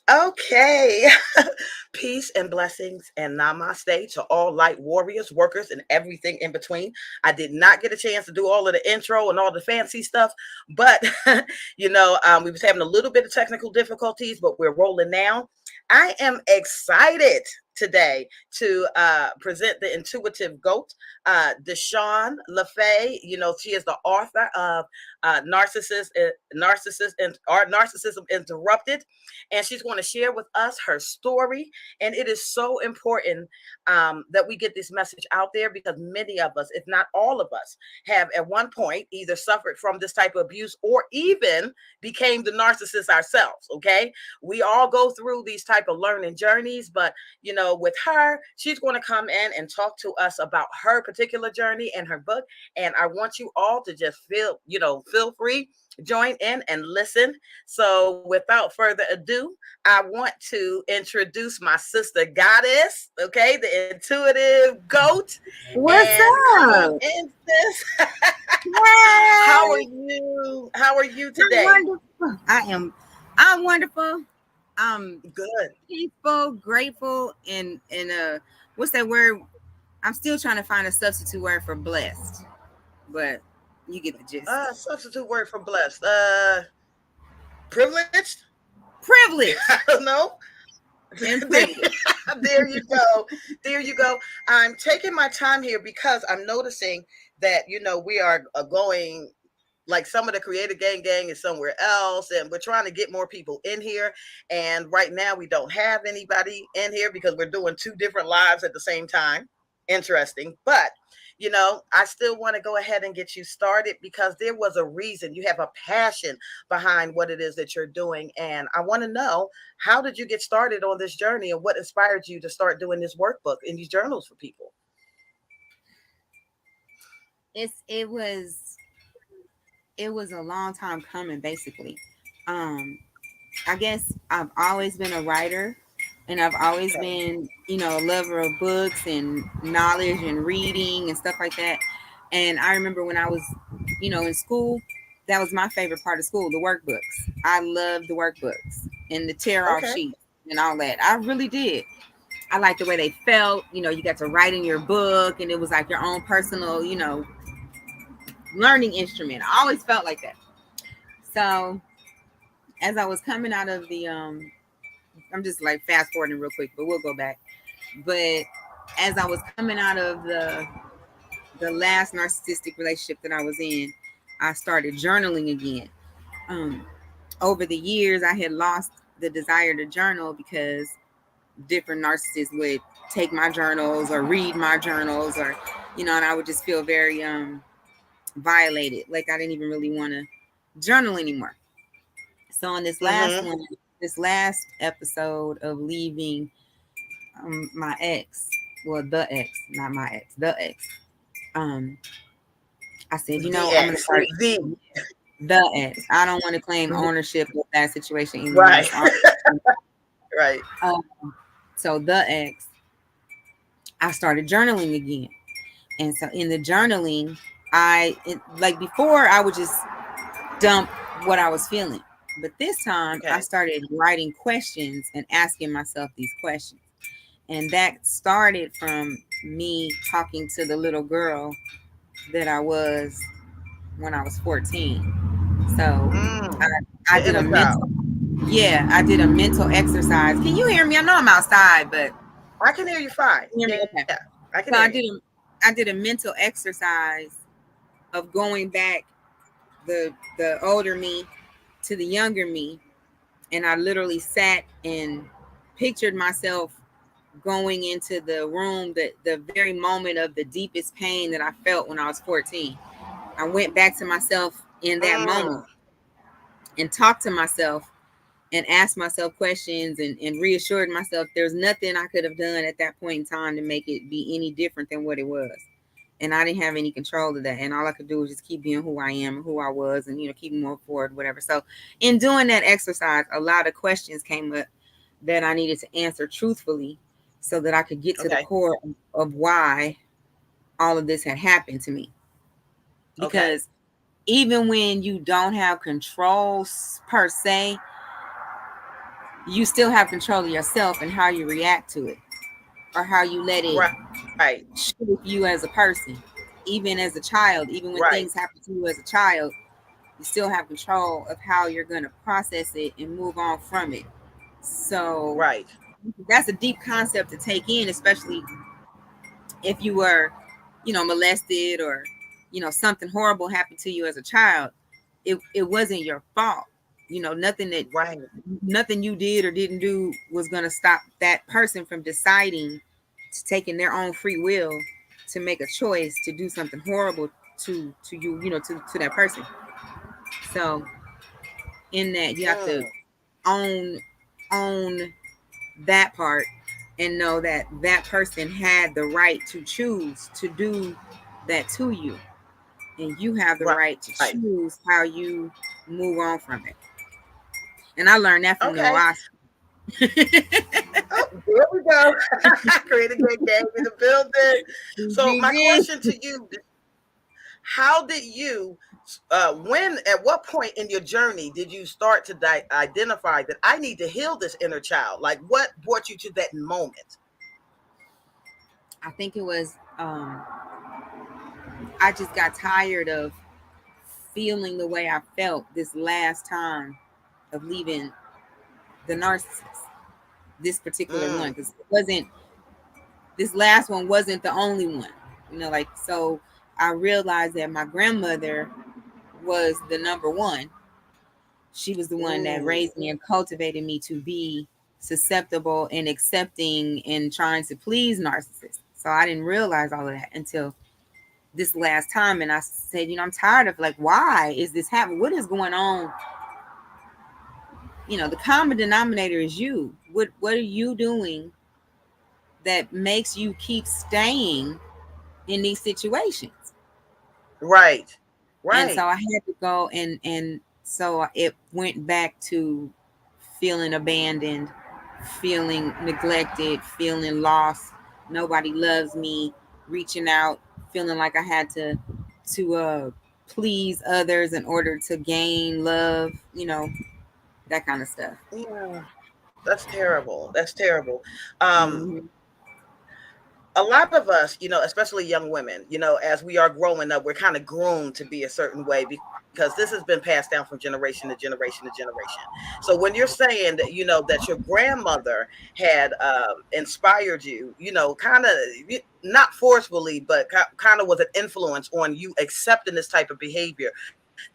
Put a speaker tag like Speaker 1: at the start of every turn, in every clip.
Speaker 1: Okay. Peace and blessings and namaste to all light warriors, workers, and everything in between. I did not get a chance to do all of the intro and all the fancy stuff, but we was having a little bit of technical difficulties, but we're rolling now. I am excited today to present the intuitive goat, DeShawn La Faye. She is the author of Narcissism Interrupted, and she's going to share with us her story. And it is so important that we get this message out there, because many of us, if not all of us, have at one point either suffered from this type of abuse or even became the narcissist ourselves. Okay, we all go through these type of learning journeys, but with her, she's going to come in and talk to us about her particular journey and her book. And I want you all to just feel free, join in and listen. So without further ado, I want to introduce my sister goddess, okay, the intuitive goat.
Speaker 2: What's
Speaker 1: and
Speaker 2: up?
Speaker 1: in this,
Speaker 2: Hey,
Speaker 1: how are you? How are you
Speaker 2: I'm
Speaker 1: today?
Speaker 2: wonderful. I'm wonderful. I'm
Speaker 1: Good.
Speaker 2: peaceful, grateful, and what's that word? I'm still trying to find a substitute word for blessed, but you get the gist.
Speaker 1: Substitute word for blessed. Privileged?
Speaker 2: Privilege
Speaker 1: I don't know.
Speaker 2: and
Speaker 1: There
Speaker 2: privilege.
Speaker 1: there you go. There you go. I'm taking my time here because I'm noticing that, we are going, like, some of the creative gang is somewhere else, and we're trying to get more people in here. And right now we don't have anybody in here because we're doing two different lives at the same time. Interesting. But I still want to go ahead and get you started, because there was a reason. You have a passion behind what it is that you're doing. And I want to know, how did you get started on this journey, and what inspired you to start doing this workbook and these journals for people?
Speaker 2: It was a long time coming, basically. Um, I guess I've always been a writer, and I've always
Speaker 1: Okay.
Speaker 2: been, a lover of books and knowledge and reading and stuff like that. And I remember when I was, in school, that was my favorite part of school, the workbooks. I loved the workbooks and the tear off
Speaker 1: Okay.
Speaker 2: sheets and all that. I really did. I liked the way they felt. You got to write in your book, and it was like your own personal, learning instrument. I always felt like that. So as I was coming out of the I'm just like fast forwarding real quick, but we'll go back. But as I was coming out of the last narcissistic relationship that I was in, I started journaling again. Um, Over the years, I had lost the desire to journal because different narcissists would take my journals or read my journals, or and I would just feel very violated, like I didn't even really want to journal anymore. So on
Speaker 1: Mm-hmm.
Speaker 2: this last episode of leaving my ex, well, the ex, not my ex, the ex, um, I said,
Speaker 1: The
Speaker 2: I'm gonna
Speaker 1: X.
Speaker 2: start
Speaker 1: The
Speaker 2: the ex. I don't want to claim
Speaker 1: Mhm.
Speaker 2: ownership of that situation anymore.
Speaker 1: Right.
Speaker 2: It's all,
Speaker 1: Right.
Speaker 2: um, so the ex, I started journaling again, and so in the journaling, like before, I would just dump what I was feeling, but this time I
Speaker 1: Okay.
Speaker 2: started writing questions and asking myself these questions. And that started from me talking to the little girl that I was when I was 14. So I, I
Speaker 1: The
Speaker 2: did a
Speaker 1: inner child.
Speaker 2: mental, yeah, I did a mental exercise. Can you hear me? I know I'm outside, but
Speaker 1: I can hear you fine.
Speaker 2: hear me?
Speaker 1: Yeah,
Speaker 2: Okay.
Speaker 1: I can hear
Speaker 2: So
Speaker 1: you.
Speaker 2: I did a mental exercise of going back the older me to the younger me, and I literally sat and pictured myself going into the room, that the very moment of the deepest pain that I felt when I was 14. I went back to myself in that moment
Speaker 1: Mm,
Speaker 2: and talked to myself and asked myself questions, and reassured myself there's nothing I could have done at that point in time to make it be any different than what it was. And I didn't have any control of that. And all I could do was just keep being who I am and who I was, and, keep moving forward, whatever. So in doing that exercise, a lot of questions came up that I needed to answer truthfully, so that I could get to the
Speaker 1: okay.
Speaker 2: core of why all of this had happened to me.
Speaker 1: Okay.
Speaker 2: Because even when you don't have control per se, you still have control of yourself and how you react to it, or how you let it
Speaker 1: Right.
Speaker 2: shape you as a person. Even as a child, even when
Speaker 1: Right.
Speaker 2: things happen to you as a child, you still have control of how you're going to process it and move on from it. So
Speaker 1: Right.
Speaker 2: that's a deep concept to take in, especially if you were, molested, or, something horrible happened to you as a child. It wasn't your fault.
Speaker 1: Right.
Speaker 2: Nothing you did or didn't do was going to stop that person from deciding to taking their own free will to make a choice to do something horrible to you, to that person. So in that, you have to
Speaker 1: Mm.
Speaker 2: own that part and know that that person had the right to choose to do that to you, and you have the
Speaker 1: Right.
Speaker 2: right to choose how you move on from it. And I learned that from
Speaker 1: Okay.
Speaker 2: Noah.
Speaker 1: Oh, here we go. Creative game in the building. So my question to you, how did you, when, at what point in your journey did you start to identify that I need to heal this inner child? Like, what brought you to that moment?
Speaker 2: I think it was, I just got tired of feeling the way I felt this last time of leaving the narcissist, this particular one,
Speaker 1: Mm.
Speaker 2: because it wasn't, this last one wasn't the only one, so I realized that my grandmother was the number one. She was the one that
Speaker 1: Ooh.
Speaker 2: raised me and cultivated me to be susceptible and accepting and trying to please narcissists. So I didn't realize all of that until this last time. And I said, I'm tired of, like, why is this happening? What is going on? The common denominator is you. What are you doing that makes you keep staying in these situations?
Speaker 1: Right.
Speaker 2: And so
Speaker 1: Right.
Speaker 2: I had to go, and so it went back to feeling abandoned, feeling neglected, feeling lost. Nobody loves me, reaching out, feeling like I had to please others in order to gain love, that kind of stuff.
Speaker 1: Yeah. That's terrible. That's terrible. Um,
Speaker 2: Mm-hmm.
Speaker 1: a lot of us, especially young women, as we are growing up, we're kind of groomed to be a certain way because this has been passed down from generation to generation to generation. So when you're saying that, that your grandmother had inspired you, kind of not forcefully, but kind of was an influence on you accepting this type of behavior,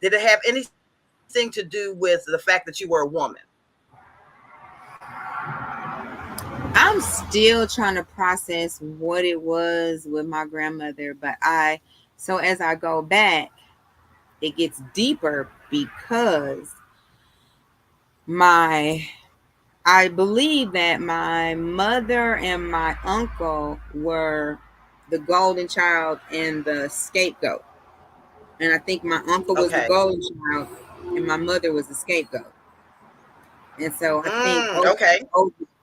Speaker 1: did it have anything to do with the fact that you were a woman?
Speaker 2: I'm still trying to process what it was with my grandmother, but so as I go back, it gets deeper because my I believe that my mother and my uncle were the golden child and the scapegoat. And I think my uncle was the
Speaker 1: Okay.
Speaker 2: golden child and my mother was the scapegoat. And so I think
Speaker 1: Okay.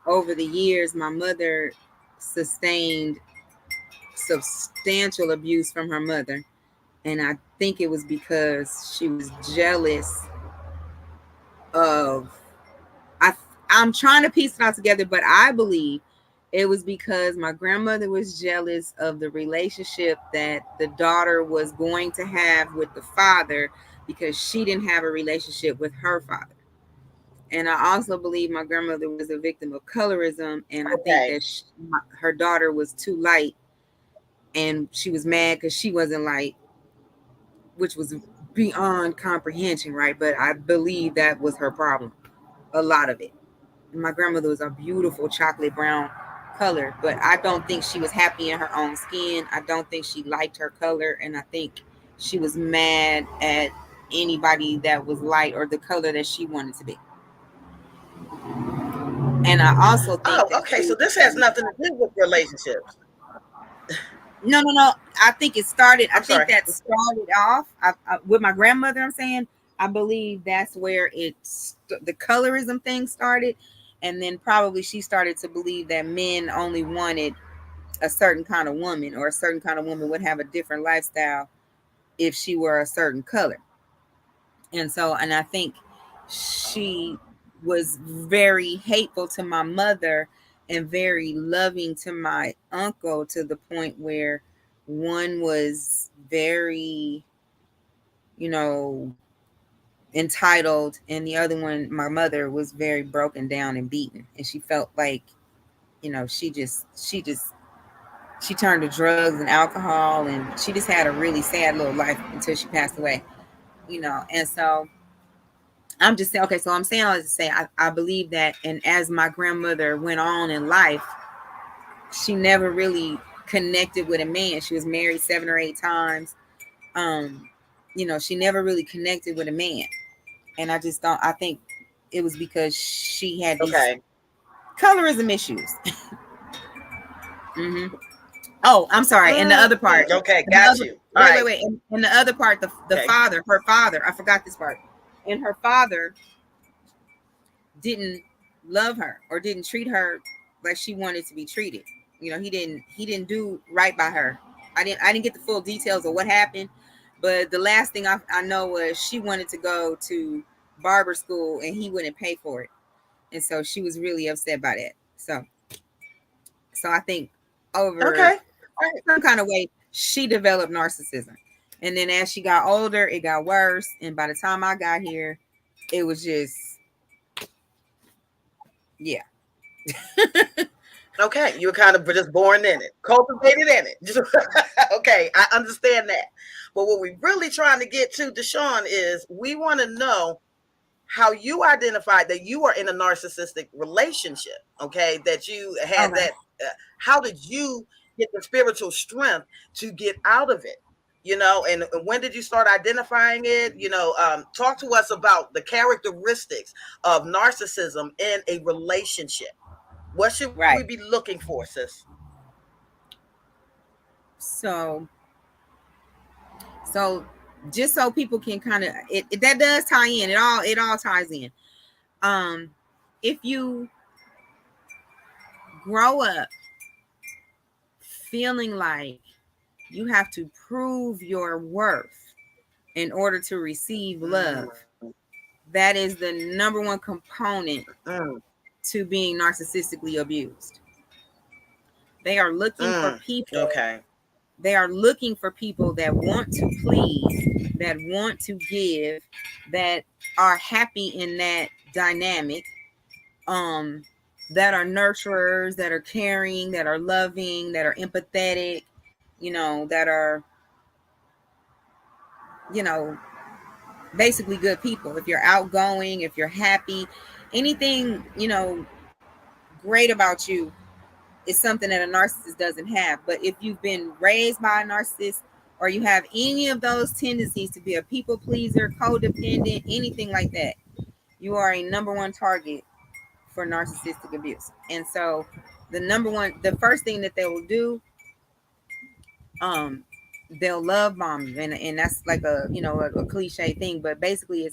Speaker 2: over the years, my mother sustained substantial abuse from her mother. And I think it was because she was jealous of, I I'm trying to piece it all together, but I believe it was because my grandmother was jealous of the relationship that the daughter was going to have with the father because she didn't have a relationship with her father. And I also believe my grandmother was a victim of colorism, and I think
Speaker 1: Okay.
Speaker 2: that her daughter was too light, and she was mad because she wasn't light, which was beyond comprehension, right? But I believe that was her problem, a lot of it. My grandmother was a beautiful chocolate brown color, but I don't think she was happy in her own skin. I don't think she liked her color, and I think she was mad at anybody that was light or the color that she wanted to be. And I also think
Speaker 1: Oh,
Speaker 2: that
Speaker 1: okay.
Speaker 2: she
Speaker 1: So
Speaker 2: was
Speaker 1: this has nothing to do with relationships.
Speaker 2: no. I think it started. I
Speaker 1: I'm
Speaker 2: think
Speaker 1: sorry.
Speaker 2: that started off with my grandmother. I'm saying I believe that's where the colorism thing started, and then probably she started to believe that men only wanted a certain kind of woman, or a certain kind of woman would have a different lifestyle if she were a certain color. And I think she was very hateful to my mother and very loving to my uncle, to the point where one was very, entitled, and the other one, my mother, was very broken down and beaten, and she felt like, she turned to drugs and alcohol, and she just had a really sad little life until she passed away, and so I'm just saying, okay, so I'm saying all this to say, I believe that, and as my grandmother went on in life, she never really connected with a man. She was married 7 or 8 times. She never really connected with a man. And I think it was because she had these colorism issues. Mm-hmm. Oh, I'm sorry. And the other part.
Speaker 1: Okay, got you.
Speaker 2: Wait. And the other part, the father, her father, I forgot this part. And her father didn't love her or didn't treat her like she wanted to be treated. He didn't do right by her. I didn't get the full details of what happened, but the last thing I know was she wanted to go to barber school and he wouldn't pay for it. And so she was really upset by that. So I think over some kind of way, she developed narcissism. And then as she got older, it got worse. And by the time I got here, it was just, yeah.
Speaker 1: Okay, you were kind of just born in it, cultivated in it. Okay, I understand that. But what we're really trying to get to, DeShawn, is we want to know how you identified that you are in a narcissistic relationship. Okay, that you had that. How did you get the spiritual strength to get out of it? And when did you start identifying it? Talk to us about the characteristics of narcissism in a relationship. What should we be looking for, sis?
Speaker 2: So just so people can kind of, that does tie in. It all ties in. If you grow up feeling like you have to prove your worth in order to receive love, that is the number one component to being narcissistically abused. They are looking for people.
Speaker 1: Okay.
Speaker 2: They are looking for people that want to please, that want to give, that are happy in that dynamic, that are nurturers, that are caring, that are loving, that are empathetic, that are, basically good people. If you're outgoing, if you're happy, anything, great about you is something that a narcissist doesn't have. But if you've been raised by a narcissist, or you have any of those tendencies to be a people pleaser, codependent, anything like that, you are a number one target for narcissistic abuse. And so the first thing that they will do, they'll love bomb you, and that's like a cliche thing, but basically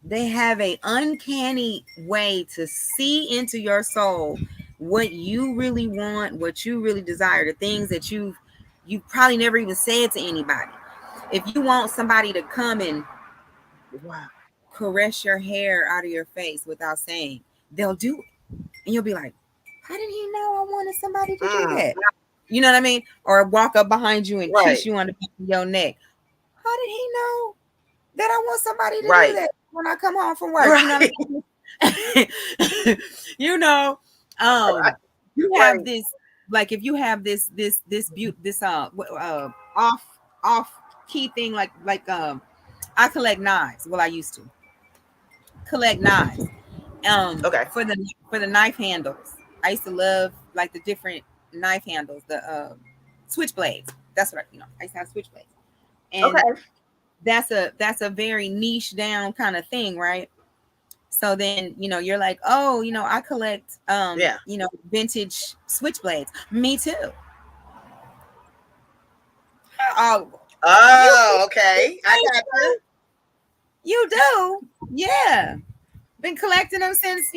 Speaker 2: they have a uncanny way to see into your soul what you really want, what you really desire, the things that you probably never even said to anybody. If you want somebody to come and caress your hair out of your face without saying, they'll do it. And you'll be like, how did he know I wanted somebody to do that? You know what I mean? Or walk up behind you and kiss you on the back of your neck. How did he know that I want somebody to do that when I come home from work? You know what I mean? You have this, like, if you have this off key thing, like I collect knives. Well, I used to collect knives. For the knife handles, I used to love like the different knife handles, the switchblades. That's what I used to have switchblades, and that's a very niche down kind of thing, right? So then you're like, oh, I collect vintage switchblades. Me too.
Speaker 1: Okay. I got you.
Speaker 2: You do, yeah. Been collecting them since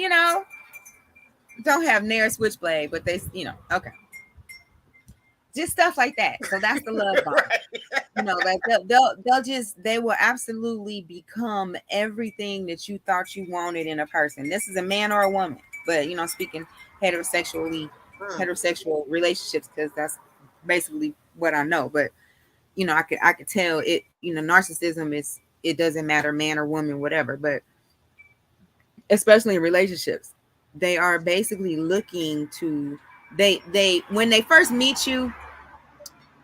Speaker 2: don't have near switchblade, but they okay. just stuff like that. So that's the love bomb.
Speaker 1: Right.
Speaker 2: You know, like they will absolutely become everything that you thought you wanted in a person. This is a man or a woman, but you know, speaking heterosexual relationships, because that's basically what I know. But you know, I could tell it. You know, narcissism is, it doesn't matter man or woman, whatever. But especially in relationships, they are basically looking to they when they first meet you,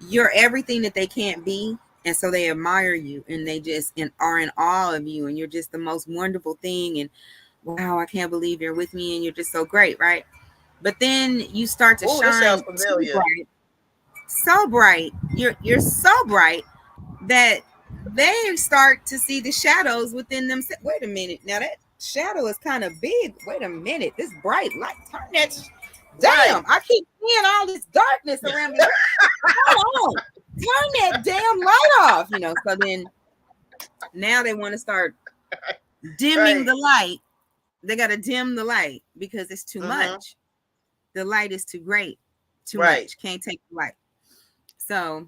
Speaker 2: you're everything that they can't be, and so they admire you, and they just are in awe of you, and you're just the most wonderful thing, and wow, I can't believe you're with me, and you're just so great, right? But then you start to shine too bright, so bright, you're so bright that they start to see the shadows within them. Wait a minute, now that shadow is kind of big. Wait a minute, this bright light, turn that. Damn, I keep seeing all this darkness around me. Hold on, turn that damn light off. You know, so then now they want to start dimming the light. They got to dim the light because it's too much. The light is too great, too much. Can't take the light. So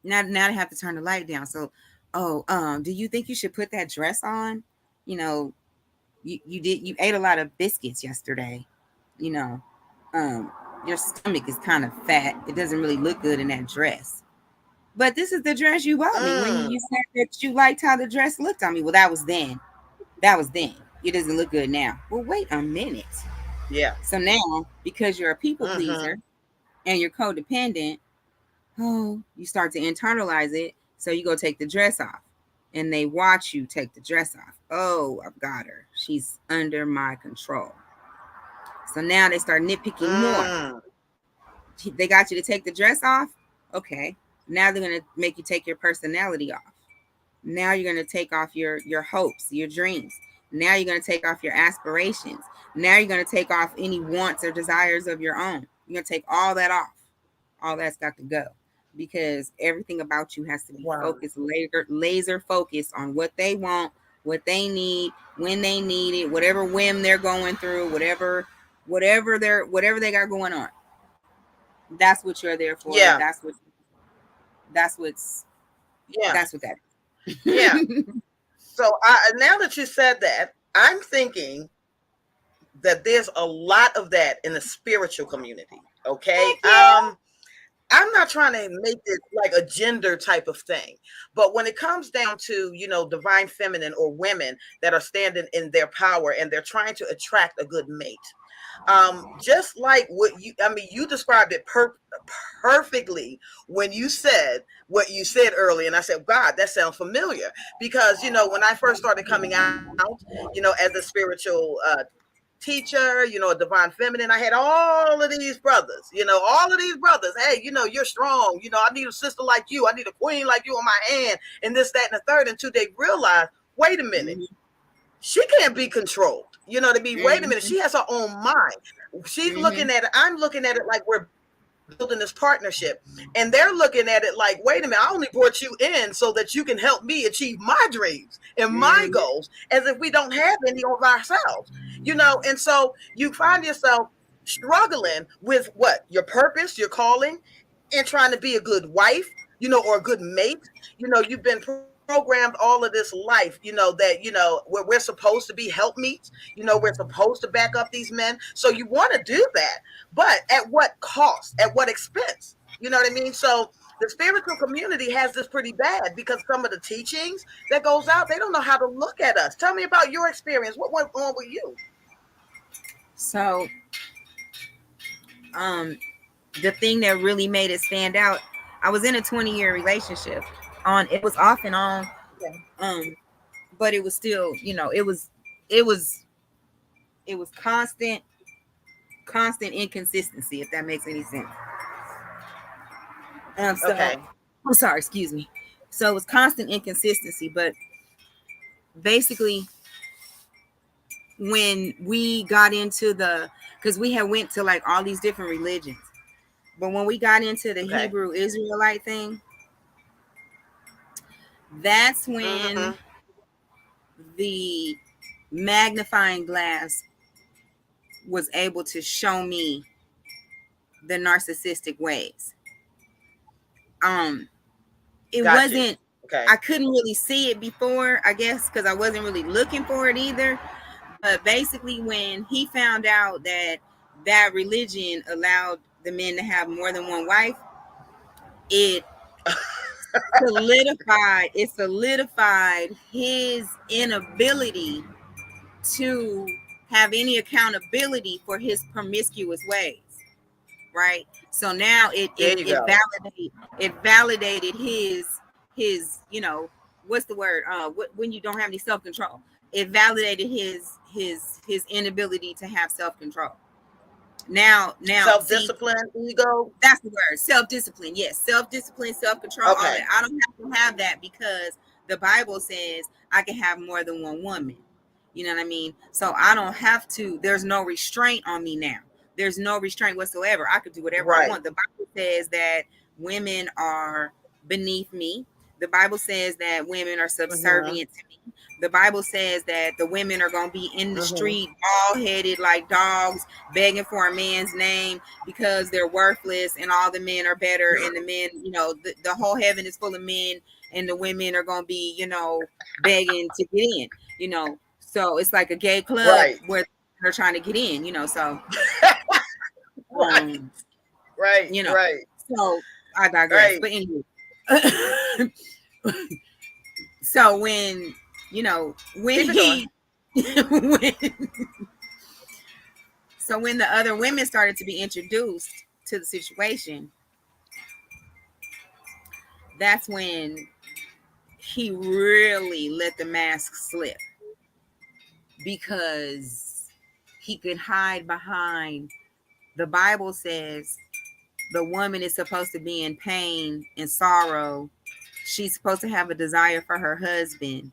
Speaker 2: now they have to turn the light down. So, do you think you should put that dress on? You know, you ate a lot of biscuits yesterday. You know, your stomach is kind of fat. It doesn't really look good in that dress. But this is the dress you bought me when you said that you liked how the dress looked on me. Well, that was then. It doesn't look good now. Well, wait a minute.
Speaker 1: Yeah.
Speaker 2: So now, because you're a people pleaser and you're codependent, you start to internalize it. So you go take the dress off, and they watch you take the dress off. Oh, I've got her. She's under my control. So now they start nitpicking more. They got you to take the dress off. Okay. Now they're going to make you take your personality off. Now you're going to take off your hopes, your dreams. Now you're going to take off your aspirations. Now you're going to take off any wants or desires of your own. You're going to take all that off. All that's got to go, because everything about you has to be focused, laser focused on what they want, what they need, when they need it, whatever whim they're going through, whatever they got going on. That's what you're there for.
Speaker 1: Yeah.
Speaker 2: That's what that is.
Speaker 1: Yeah. So now that you said that, I'm thinking that there's a lot of that in the spiritual community. Okay. I'm not trying to make it like a gender type of thing, but when it comes down to, you know, divine feminine or women that are standing in their power and they're trying to attract a good mate, just like you described it perfectly when you said what you said earlier, and I said, God, that sounds familiar, because, you know, when I first started coming out, you know, as a spiritual teacher, you know, a divine feminine, I had all of these brothers, hey, you know, you're strong, you know, I need a sister like you, I need a queen like you on my hand, and this, that, and the third, until they realize, wait a minute, she can't be controlled. You know what I mean? Wait a minute, she has her own mind. She's looking at it, I'm looking at it like we're building this partnership, and they're looking at it like, wait a minute, I only brought you in so that you can help me achieve my dreams and my goals, as if we don't have any of ourselves, you know. And so you find yourself struggling with what your purpose, your calling, and trying to be a good wife, you know, or a good mate. You know, you've been programmed all of this life, you know, that, you know, we're supposed to be helpmeets, you know, we're supposed to back up these men. So you want to do that, but at what cost, at what expense? You know what I mean? So the spiritual community has this pretty bad, because some of the teachings that goes out, they don't know how to look at us. Tell me about your experience. What went on with you?
Speaker 2: So the thing that really made it stand out, I was in a 20-year relationship. It was off and on, but it was still, you know, it was constant inconsistency, if that makes any sense.
Speaker 1: Okay.
Speaker 2: I'm sorry, excuse me. So it was constant inconsistency, but basically when we got into because we had went to like all these different religions, but when we got into the Hebrew Israelite thing, that's when the magnifying glass was able to show me the narcissistic ways. It
Speaker 1: Got you.
Speaker 2: wasn't,
Speaker 1: Okay.
Speaker 2: I couldn't really see it before, I guess, because I wasn't really looking for it either. But basically, when he found out that that religion allowed the men to have more than one wife, it solidified his inability to have any accountability for his promiscuous ways, right? So now it
Speaker 1: There you go.
Speaker 2: validated his you know, what's the word, when you don't have any self-control, it validated his inability to have self-control. Now
Speaker 1: Self-discipline, ego.
Speaker 2: that's the word. Self-discipline. Yes. Self-discipline, self-control, all
Speaker 1: Okay.
Speaker 2: that. I don't have to have that because the Bible says I can have more than one woman. You know what I mean? So I don't have to, there's no restraint on me now. There's no restraint whatsoever. I could do whatever I
Speaker 1: Right.
Speaker 2: want. The Bible says that women are beneath me. The Bible says that women are subservient to me. The Bible says that the women are going to be in the street, bald-headed like dogs, begging for a man's name because they're worthless and all the men are better. And the men, you know, the whole heaven is full of men and the women are going to be, you know, begging to get in, you know. So it's like a gay club
Speaker 1: Right.
Speaker 2: where they're trying to get in, you know. So,
Speaker 1: right.
Speaker 2: You know,
Speaker 1: right.
Speaker 2: So I digress.
Speaker 1: Right.
Speaker 2: But anyway, so when, you know, when
Speaker 1: Keep it
Speaker 2: so when the other women started to be introduced to the situation, that's when he really let the mask slip, because he could hide behind, the Bible says the woman is supposed to be in pain and sorrow. She's supposed to have a desire for her husband.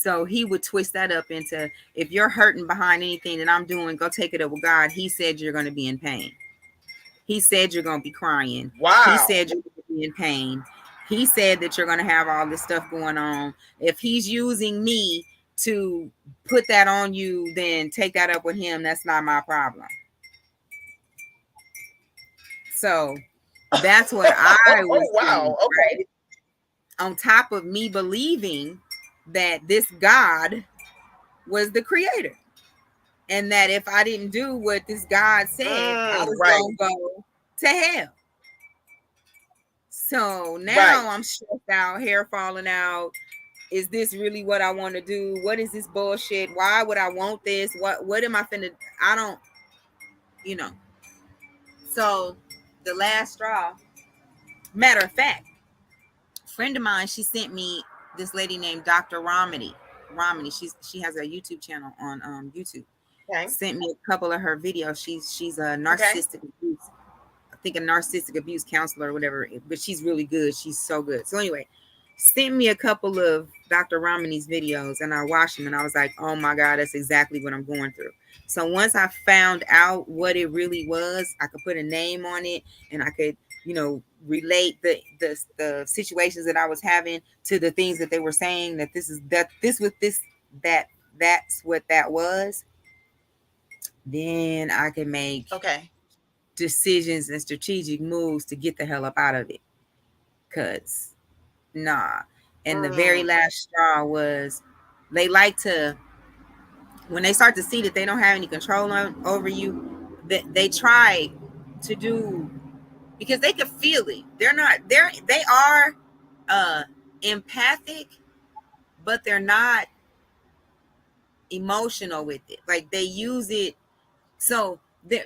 Speaker 2: So he would twist that up into, if you're hurting behind anything that I'm doing, go take it up with God. He said you're going to be in pain. He said you're going to be crying.
Speaker 1: Wow.
Speaker 2: He said you're going to be in pain. He said that you're going to have all this stuff going on. If he's using me to put that on you, then take that up with him. That's not my problem. So that's what I was
Speaker 1: wow.
Speaker 2: doing,
Speaker 1: Okay.
Speaker 2: right? On top of me believing that this God was the creator, and that if I didn't do what this God said, I was going to go to hell. So now I'm stressed out, hair falling out. Is this really what I want to do? What is this bullshit? Why would I want this? What am I finna? I don't, you know. So the last straw, matter of fact, a friend of mine, she sent me this lady named Dr. Romney. She has a YouTube channel on YouTube.
Speaker 1: Okay.
Speaker 2: Sent me a couple of her videos. She's a narcissistic abuse, I think a narcissistic abuse counselor or whatever, but she's really good. She's so good. So anyway, sent me a couple of Dr. Romney's videos and I watched them and I was like, oh my God, that's exactly what I'm going through. So once I found out what it really was, I could put a name on it and I could, you know, relate the situations that I was having to the things that they were saying, that that's what that was. Then I can make decisions and strategic moves to get the hell up out of it. Cause nah. And the very last straw was, they like to, when they start to see that they don't have any control over you, that they try to do, because they can feel it. They are empathic, but they're not emotional with it. Like they use it. So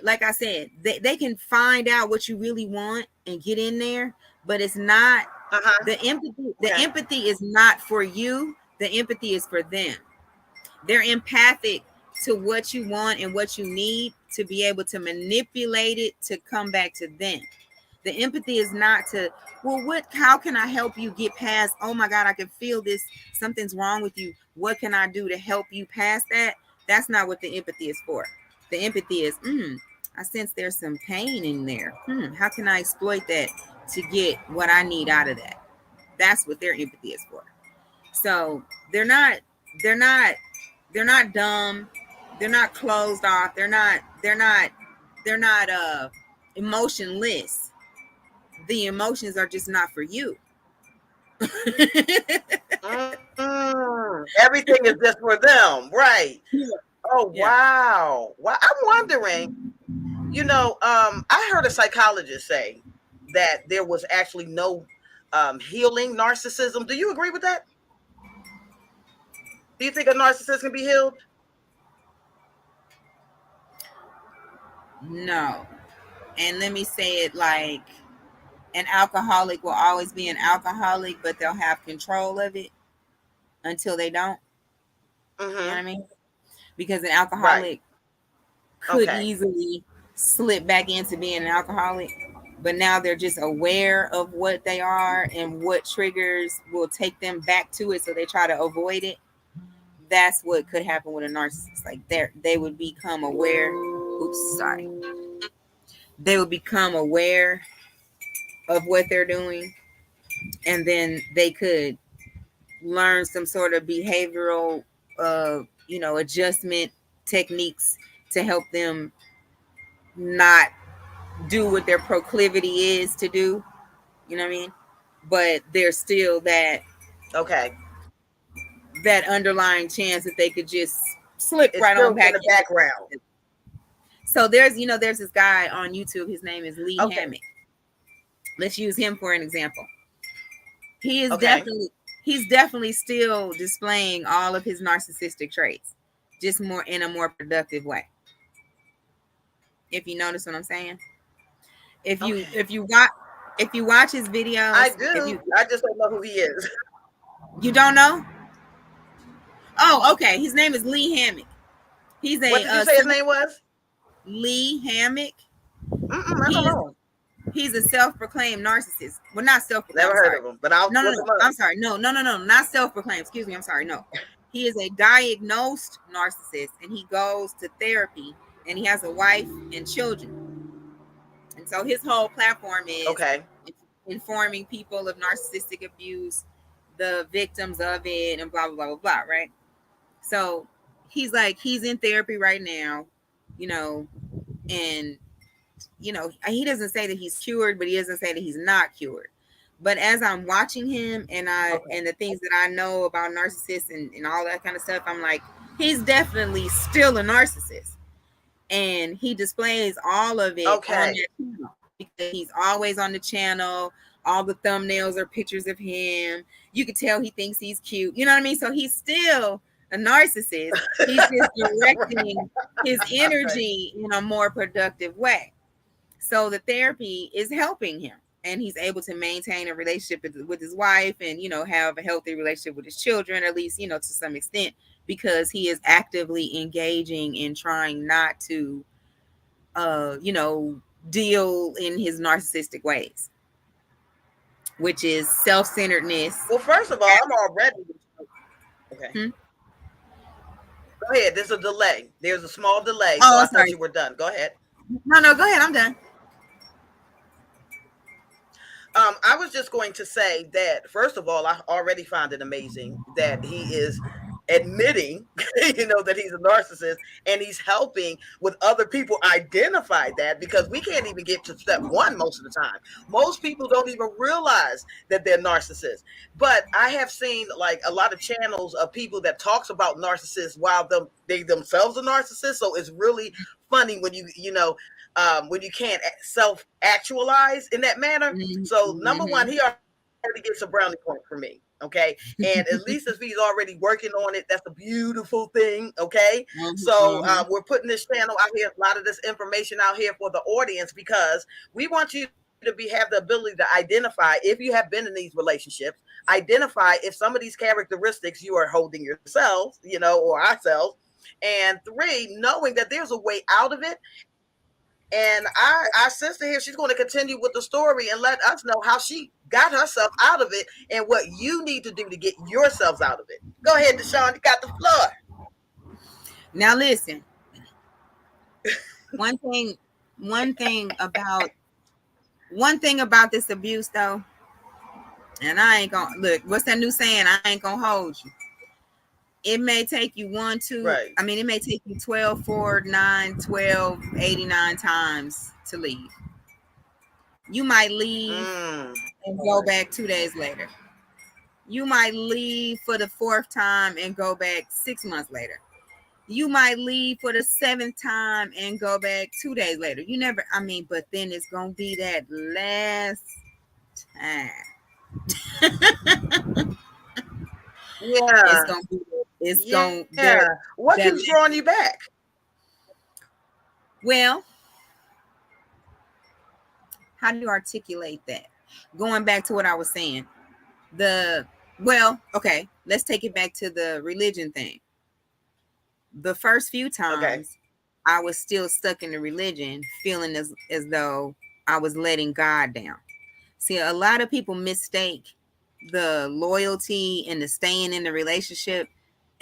Speaker 2: like I said, they can find out what you really want and get in there, but it's not the empathy. The empathy is not for you. The empathy is for them. They're empathic to what you want and what you need to be able to manipulate it to come back to them. The empathy is not to, well, how can I help you get past? Oh my God, I can feel this. Something's wrong with you. What can I do to help you past that? That's not what the empathy is for. The empathy is, I sense there's some pain in there. How can I exploit that to get what I need out of that? That's what their empathy is for. So they're not dumb. They're not closed off. They're not emotionless. the emotions are just not for you.
Speaker 1: Everything is just for them, right?
Speaker 2: Yeah.
Speaker 1: Oh,
Speaker 2: Yeah.
Speaker 1: wow. Well, I'm wondering, I heard a psychologist say that there was actually no healing narcissism. Do you agree with that? Do you think a narcissist can be healed?
Speaker 2: No. And let me say it like an alcoholic will always be an alcoholic, but they'll have control of it until they don't. You know what I mean? Because an
Speaker 1: Right.
Speaker 2: alcoholic could
Speaker 1: Okay.
Speaker 2: easily slip back into being an alcoholic, but now they're just aware of what they are and what triggers will take them back to it, so they try to avoid it. That's what could happen with a narcissist. Like they would become aware. Oops, sorry. They would become aware of what they're doing, and then they could learn some sort of behavioral adjustment techniques to help them not do what their proclivity is to do. You know what I mean? But there's still that
Speaker 1: Okay.
Speaker 2: underlying chance that they could just slip
Speaker 1: It's
Speaker 2: right on
Speaker 1: still in
Speaker 2: back
Speaker 1: the
Speaker 2: into
Speaker 1: background.
Speaker 2: it. So there's this guy on YouTube. His name is Lee
Speaker 1: Okay.
Speaker 2: Hammock. Let's use him for an example. He is
Speaker 1: Okay.
Speaker 2: he's definitely still displaying all of his narcissistic traits, just more in a more productive way. If you notice what I'm saying, if you watch his videos,
Speaker 1: I do. I just don't know who he is.
Speaker 2: you don't know. Oh, okay. His name is Lee Hammock. He's
Speaker 1: What did you say his name was?
Speaker 2: Lee Hammock.
Speaker 1: I don't know.
Speaker 2: He's a self-proclaimed narcissist. Well, not self-proclaimed.
Speaker 1: Never heard of him, but I'll
Speaker 2: no.
Speaker 1: look him up.
Speaker 2: I'm sorry. No, not self-proclaimed. Excuse me. I'm sorry. No, he is a diagnosed narcissist, and he goes to therapy, and he has a wife and children. And so his whole platform is informing people of narcissistic abuse, the victims of it, and blah blah blah blah blah. Right. So he's in therapy right now, and he doesn't say that he's cured, but he doesn't say that he's not cured. But as I'm watching him and the things that I know about narcissists and all that kind of stuff, I'm like, he's definitely still a narcissist. And he displays all of it on that channel, because he's always on the channel. All the thumbnails are pictures of him. You can tell he thinks he's cute. You know what I mean? So he's still a narcissist. He's just directing his energy in a more productive way. So the therapy is helping him, and he's able to maintain a relationship with his wife and, have a healthy relationship with his children, at least, to some extent, because he is actively engaging in trying not to, deal in his narcissistic ways, which is self-centeredness.
Speaker 1: Well, first of all, I'm already. Okay. Go ahead. There's a delay. There's a small delay. So I thought you were done. Go ahead.
Speaker 2: No, go ahead. I'm done.
Speaker 1: I was just going to say that, first of all, I already find it amazing that he is admitting, that he's a narcissist, and he's helping with other people identify that, because we can't even get to step one most of the time. Most people don't even realize that they're narcissists. But I have seen like a lot of channels of people that talks about narcissists while they themselves are narcissists. So it's really funny when when you can't self-actualize in that manner. So number one, he already gets a brownie point for me. Okay. And at least if he's already working on it, that's a beautiful thing. Okay. So we're putting this channel out here, a lot of this information out here for the audience, because we want you to have the ability to identify if you have been in these relationships, identify if some of these characteristics you are holding yourselves, or ourselves. And three, knowing that there's a way out of it. And our sister here, she's going to continue with the story and let us know how she got herself out of it and what you need to do to get yourselves out of it. Go ahead, DeShawn, you got the floor.
Speaker 2: Now listen. One thing about this abuse, though, and I ain't gonna look, what's that new saying? I ain't gonna hold you. It may take you it may take you 12, 4, 9, 12, 89 times to leave. You might leave and go back 2 days later. You might leave for the 4th time and go back 6 months later. You might leave for the 7th time and go back 2 days later. You never, but then it's going to be that last time.
Speaker 1: Yeah.
Speaker 2: It's going to be,
Speaker 1: What keeps drawing you back?
Speaker 2: Well, how do you articulate that? Going back to what I was saying. Okay, let's take it back to the religion thing. The first few times I was still stuck in the religion, feeling as though I was letting God down. See, a lot of people mistake the loyalty and the staying in the relationship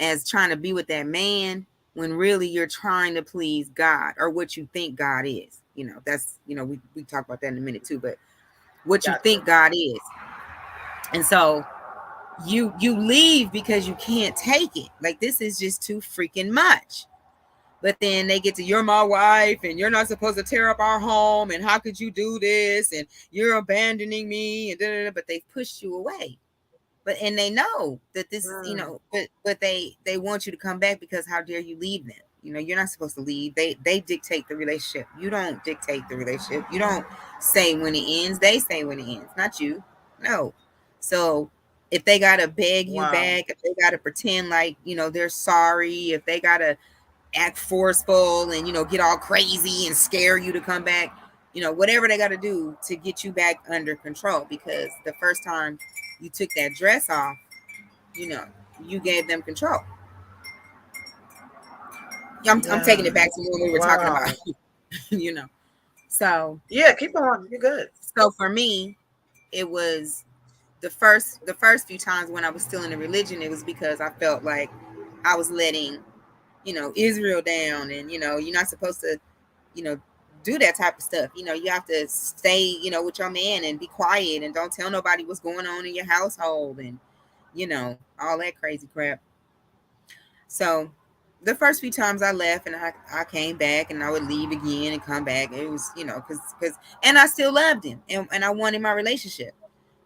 Speaker 2: as trying to be with that man, when really you're trying to please God, or what you think God is. That's, we talk about that in a minute too, but what you think God is. And so you leave because you can't take it. Like, this is just too freaking much. But then they get to, you're my wife and you're not supposed to tear up our home, and how could you do this, and you're abandoning me, and but they pushed you away. And they know that this, but they want you to come back, because how dare you leave them? You're not supposed to leave. They dictate the relationship. You don't dictate the relationship. You don't say when it ends. They say when it ends, not you. No. So if they got to beg you back, if they got to pretend like, they're sorry, if they got to act forceful and, get all crazy and scare you to come back, whatever they got to do to get you back under control, because the first time you took that dress off, you gave them control. I'm taking it back to when we were talking about, So
Speaker 1: yeah, keep on. You're good.
Speaker 2: So for me, it was the first few times when I was still in the religion, it was because I felt like I was letting, Israel down, and, you're not supposed to, do that type of stuff. You have to stay, with your man and be quiet and don't tell nobody what's going on in your household, and, all that crazy crap. So the first few times I left and I came back, and I would leave again and come back. It was, and I still loved him, and I wanted my relationship.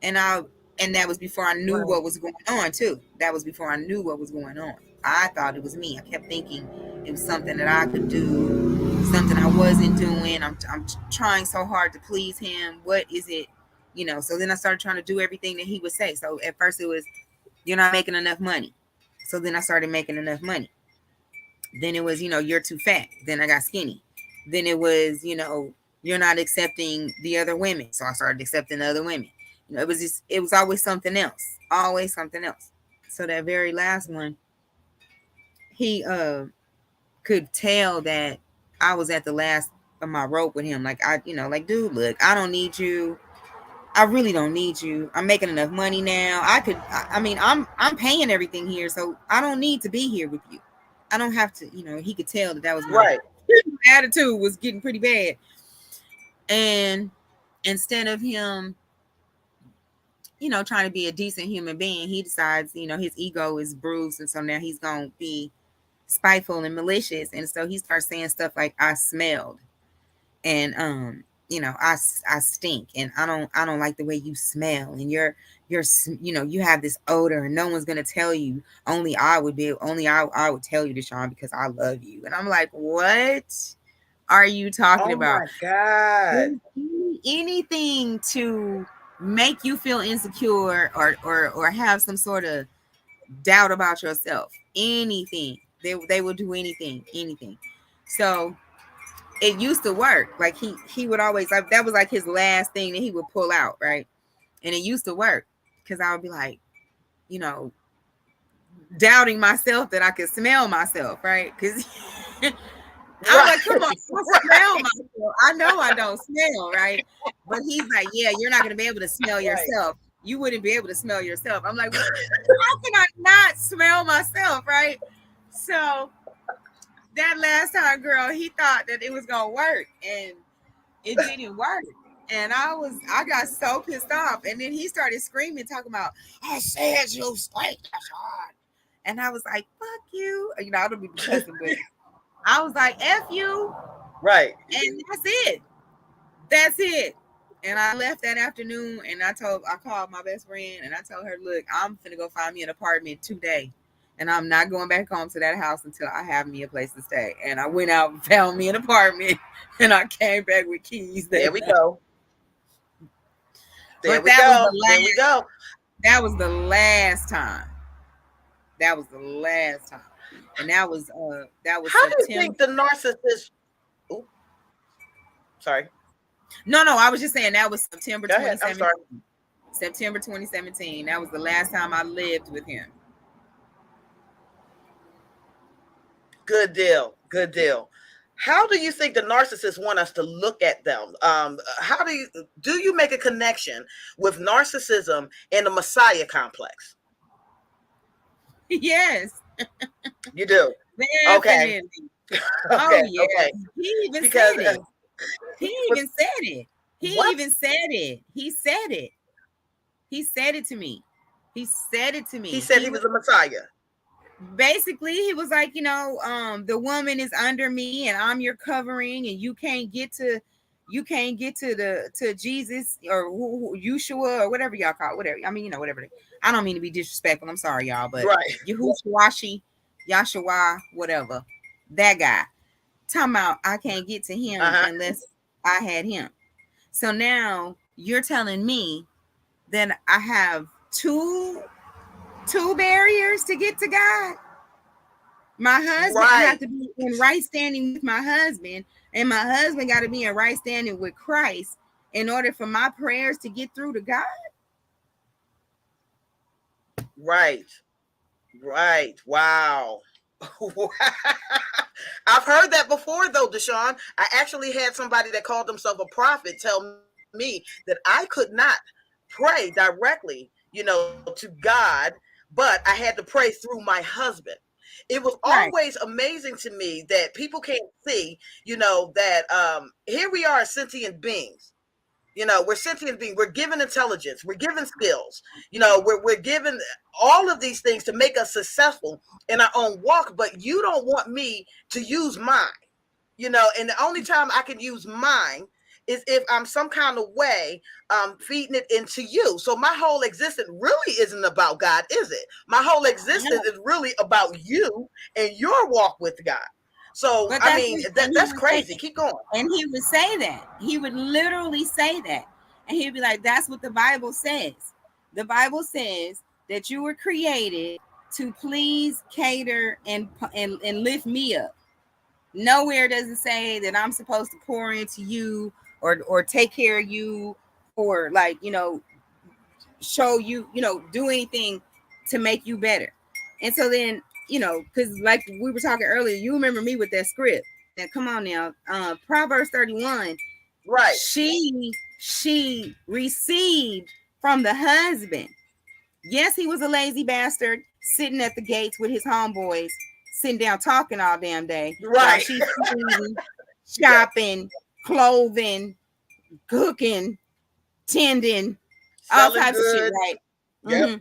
Speaker 2: And that was before I knew what was going on too. That was before I knew what was going on. I thought it was me. I kept thinking it was something that I could do, something I wasn't doing. I'm trying so hard to please him. What is it? So then I started trying to do everything that he would say. So at first it was, you're not making enough money. So then I started making enough money. Then it was, you're too fat. Then I got skinny. Then it was, you're not accepting the other women. So I started accepting the other women. It was always something else. Always something else. So that very last one, he could tell that I was at the last of my rope with him. Like, dude, look, I don't need you. I really don't need you. I'm making enough money now. I'm paying everything here, so I don't need to be here with you. I don't have to, he could tell that was my attitude was getting pretty bad. And instead of him, trying to be a decent human being, he decides, his ego is bruised. And so now he's going to be spiteful and malicious. And so he starts saying stuff like, I smelled, and, I stink, and I don't like the way you smell, and you're, you have this odor, and no one's going to tell you. Only I would tell you, DeShawn, because I love you. And I'm like, what are you talking about?
Speaker 1: Oh my God.
Speaker 2: Anything to make you feel insecure or have some sort of doubt about yourself. Anything. They will do anything. So it used to work. Like he would always, like, that was like his last thing that he would pull out, right? And it used to work, because I would be like, doubting myself that I could smell myself, right? Because I'm like, come on, I smell myself. I know I don't smell, right? But he's like, yeah, you're not going to be able to smell yourself. You wouldn't be able to smell yourself. I'm like, how can I not smell myself, right? So that last time, girl, he thought that it was going to work, and it didn't work. And I got so pissed off. And then he started screaming, talking about, I said you stink, DeShawn. And I was like, fuck you. I don't be cussing, but I was like, F you.
Speaker 1: Right.
Speaker 2: And that's it. And I left that afternoon, and I called my best friend, and I told her, look, I'm finna go find me an apartment today, and I'm not going back home to that house until I have me a place to stay. And I went out and found me an apartment, and I came back with keys.
Speaker 1: There we go.
Speaker 2: There we go. That was the last time. That was the last time. And that was
Speaker 1: How
Speaker 2: September.
Speaker 1: do you think the narcissist? Ooh, sorry.
Speaker 2: No, I was just saying that was September
Speaker 1: Go ahead.
Speaker 2: 2017.
Speaker 1: I'm sorry.
Speaker 2: September 2017. That was the last time I lived with him.
Speaker 1: Good deal. Good deal. How do you think the narcissists want us to look at them? How do you make a connection with narcissism and the Messiah complex?
Speaker 2: Yes.
Speaker 1: You do.
Speaker 2: Definitely.
Speaker 1: Okay.
Speaker 2: Oh yeah.
Speaker 1: Okay.
Speaker 2: He even said it. He even said it. He
Speaker 1: What?
Speaker 2: even said it. He said it. He said it to me. He said it to me.
Speaker 1: He said he was a Messiah.
Speaker 2: Basically, he was like, the woman is under me and I'm your covering, and you can't get to Jesus or Yeshua or whatever y'all call it, whatever. I mean, whatever. I don't mean to be disrespectful. I'm sorry, y'all, but
Speaker 1: Right.
Speaker 2: Yahshua, whatever. That guy. Talking about I can't get to him unless I had him. So now you're telling me that I have two barriers to get to God. My husband, I have to be in right standing with my husband, and my husband got to be in right standing with Christ in order for my prayers to get through to God.
Speaker 1: Right. Wow. I've heard that before, though, DeShawn. I actually had somebody that called themselves a prophet tell me that I could not pray directly, to God, but I had to pray through my husband. It was always amazing to me that people can't see, that here we are as sentient beings. We're sentient beings. We're given intelligence. We're given skills. We're given all of these things to make us successful in our own walk. But you don't want me to use mine, and the only time I can use mine is if I'm some kind of way feeding it into you. So my whole existence really isn't about God, is it? My whole existence is really about you and your walk with God. So, I mean, that's crazy. Keep going.
Speaker 2: And he would say that. He would literally say that. And he'd be like, that's what the Bible says. The Bible says that you were created to please, cater, and lift me up. Nowhere does it say that I'm supposed to pour into you or take care of you or show you, do anything to make you better. And so then, because like we were talking earlier, you remember me with that script. Now, come on now. Proverbs 31.
Speaker 1: Right.
Speaker 2: She received from the husband. Yes, he was a lazy bastard sitting at the gates with his homeboys, sitting down talking all damn day.
Speaker 1: Right.
Speaker 2: She's eating, shopping, clothing, cooking, tending, all types of shit, right?
Speaker 1: Yep.
Speaker 2: Mm-hmm.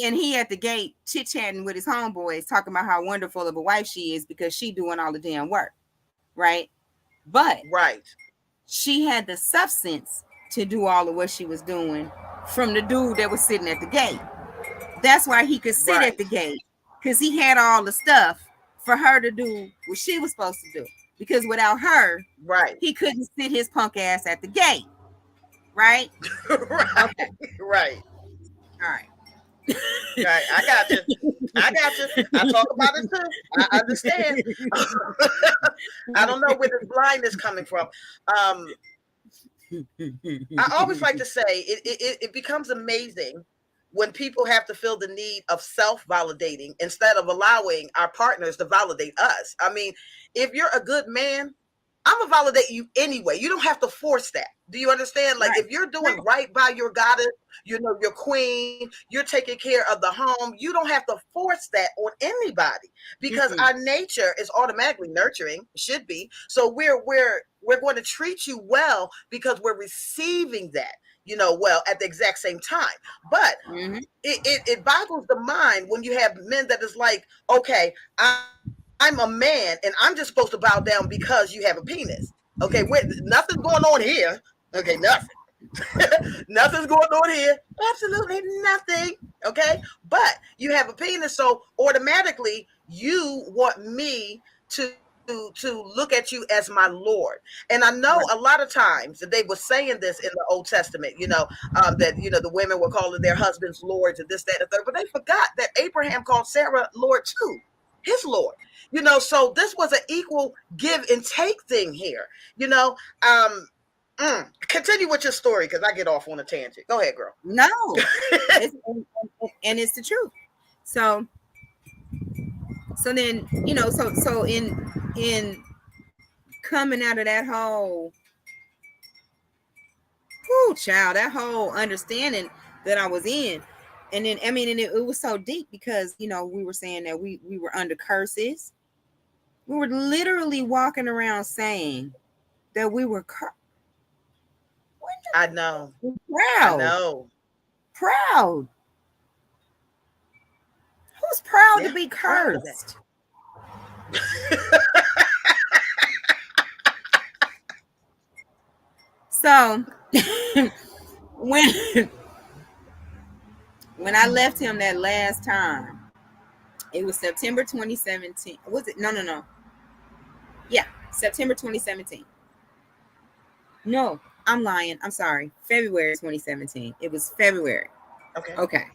Speaker 2: And he at the gate chit-chatting with his homeboys, talking about how wonderful of a wife she is because she doing all the damn work, right? But she had the substance to do all of what she was doing from the dude that was sitting at the gate. That's why he could sit at the gate, because he had all the stuff for her to do what she was supposed to do. Because without her, he couldn't sit his punk ass at the gate, right?
Speaker 1: Okay. Right.
Speaker 2: All right.
Speaker 1: Right, I got you. I talk about it too. I understand. I don't know where this blind is coming from. I always like to say it becomes amazing when people have to feel the need of self-validating instead of allowing our partners to validate us. I mean, if you're a good man, I'm gonna validate you anyway. You don't have to force that. Do you understand? Like, if you're doing right by your goddess, your queen, you're taking care of the home, you don't have to force that on anybody, because our nature is automatically nurturing, should be. So we're going to treat you well because we're receiving that, well at the exact same time. But it boggles the mind when you have men that is like, okay, I'm a man and I'm just supposed to bow down because you have a penis. Okay, nothing's going on here. Okay, nothing. Nothing's going on here. Absolutely nothing. Okay. But you have a penis, so automatically you want me to look at you as my Lord. And I know
Speaker 2: Right.
Speaker 1: a lot of times that they were saying this in the Old Testament, that the women were calling their husbands lords and this, that, and the third, but they forgot that Abraham called Sarah Lord too, his Lord. So this was an equal give and take thing here. Continue with your story because I get off on a tangent. Go ahead, girl.
Speaker 2: No, and it's the truth. So then so in coming out of that whole child, that whole understanding that I was in, and then and it was so deep because we were saying that we were under curses. We were literally walking around saying that we were
Speaker 1: I know.
Speaker 2: Proud.
Speaker 1: I know.
Speaker 2: Proud. Who's proud to be cursed? So when I left him that last time, it was September 2017. Was it? No. Yeah, September 2017. No, I'm lying. I'm sorry. February 2017. It was February. Okay.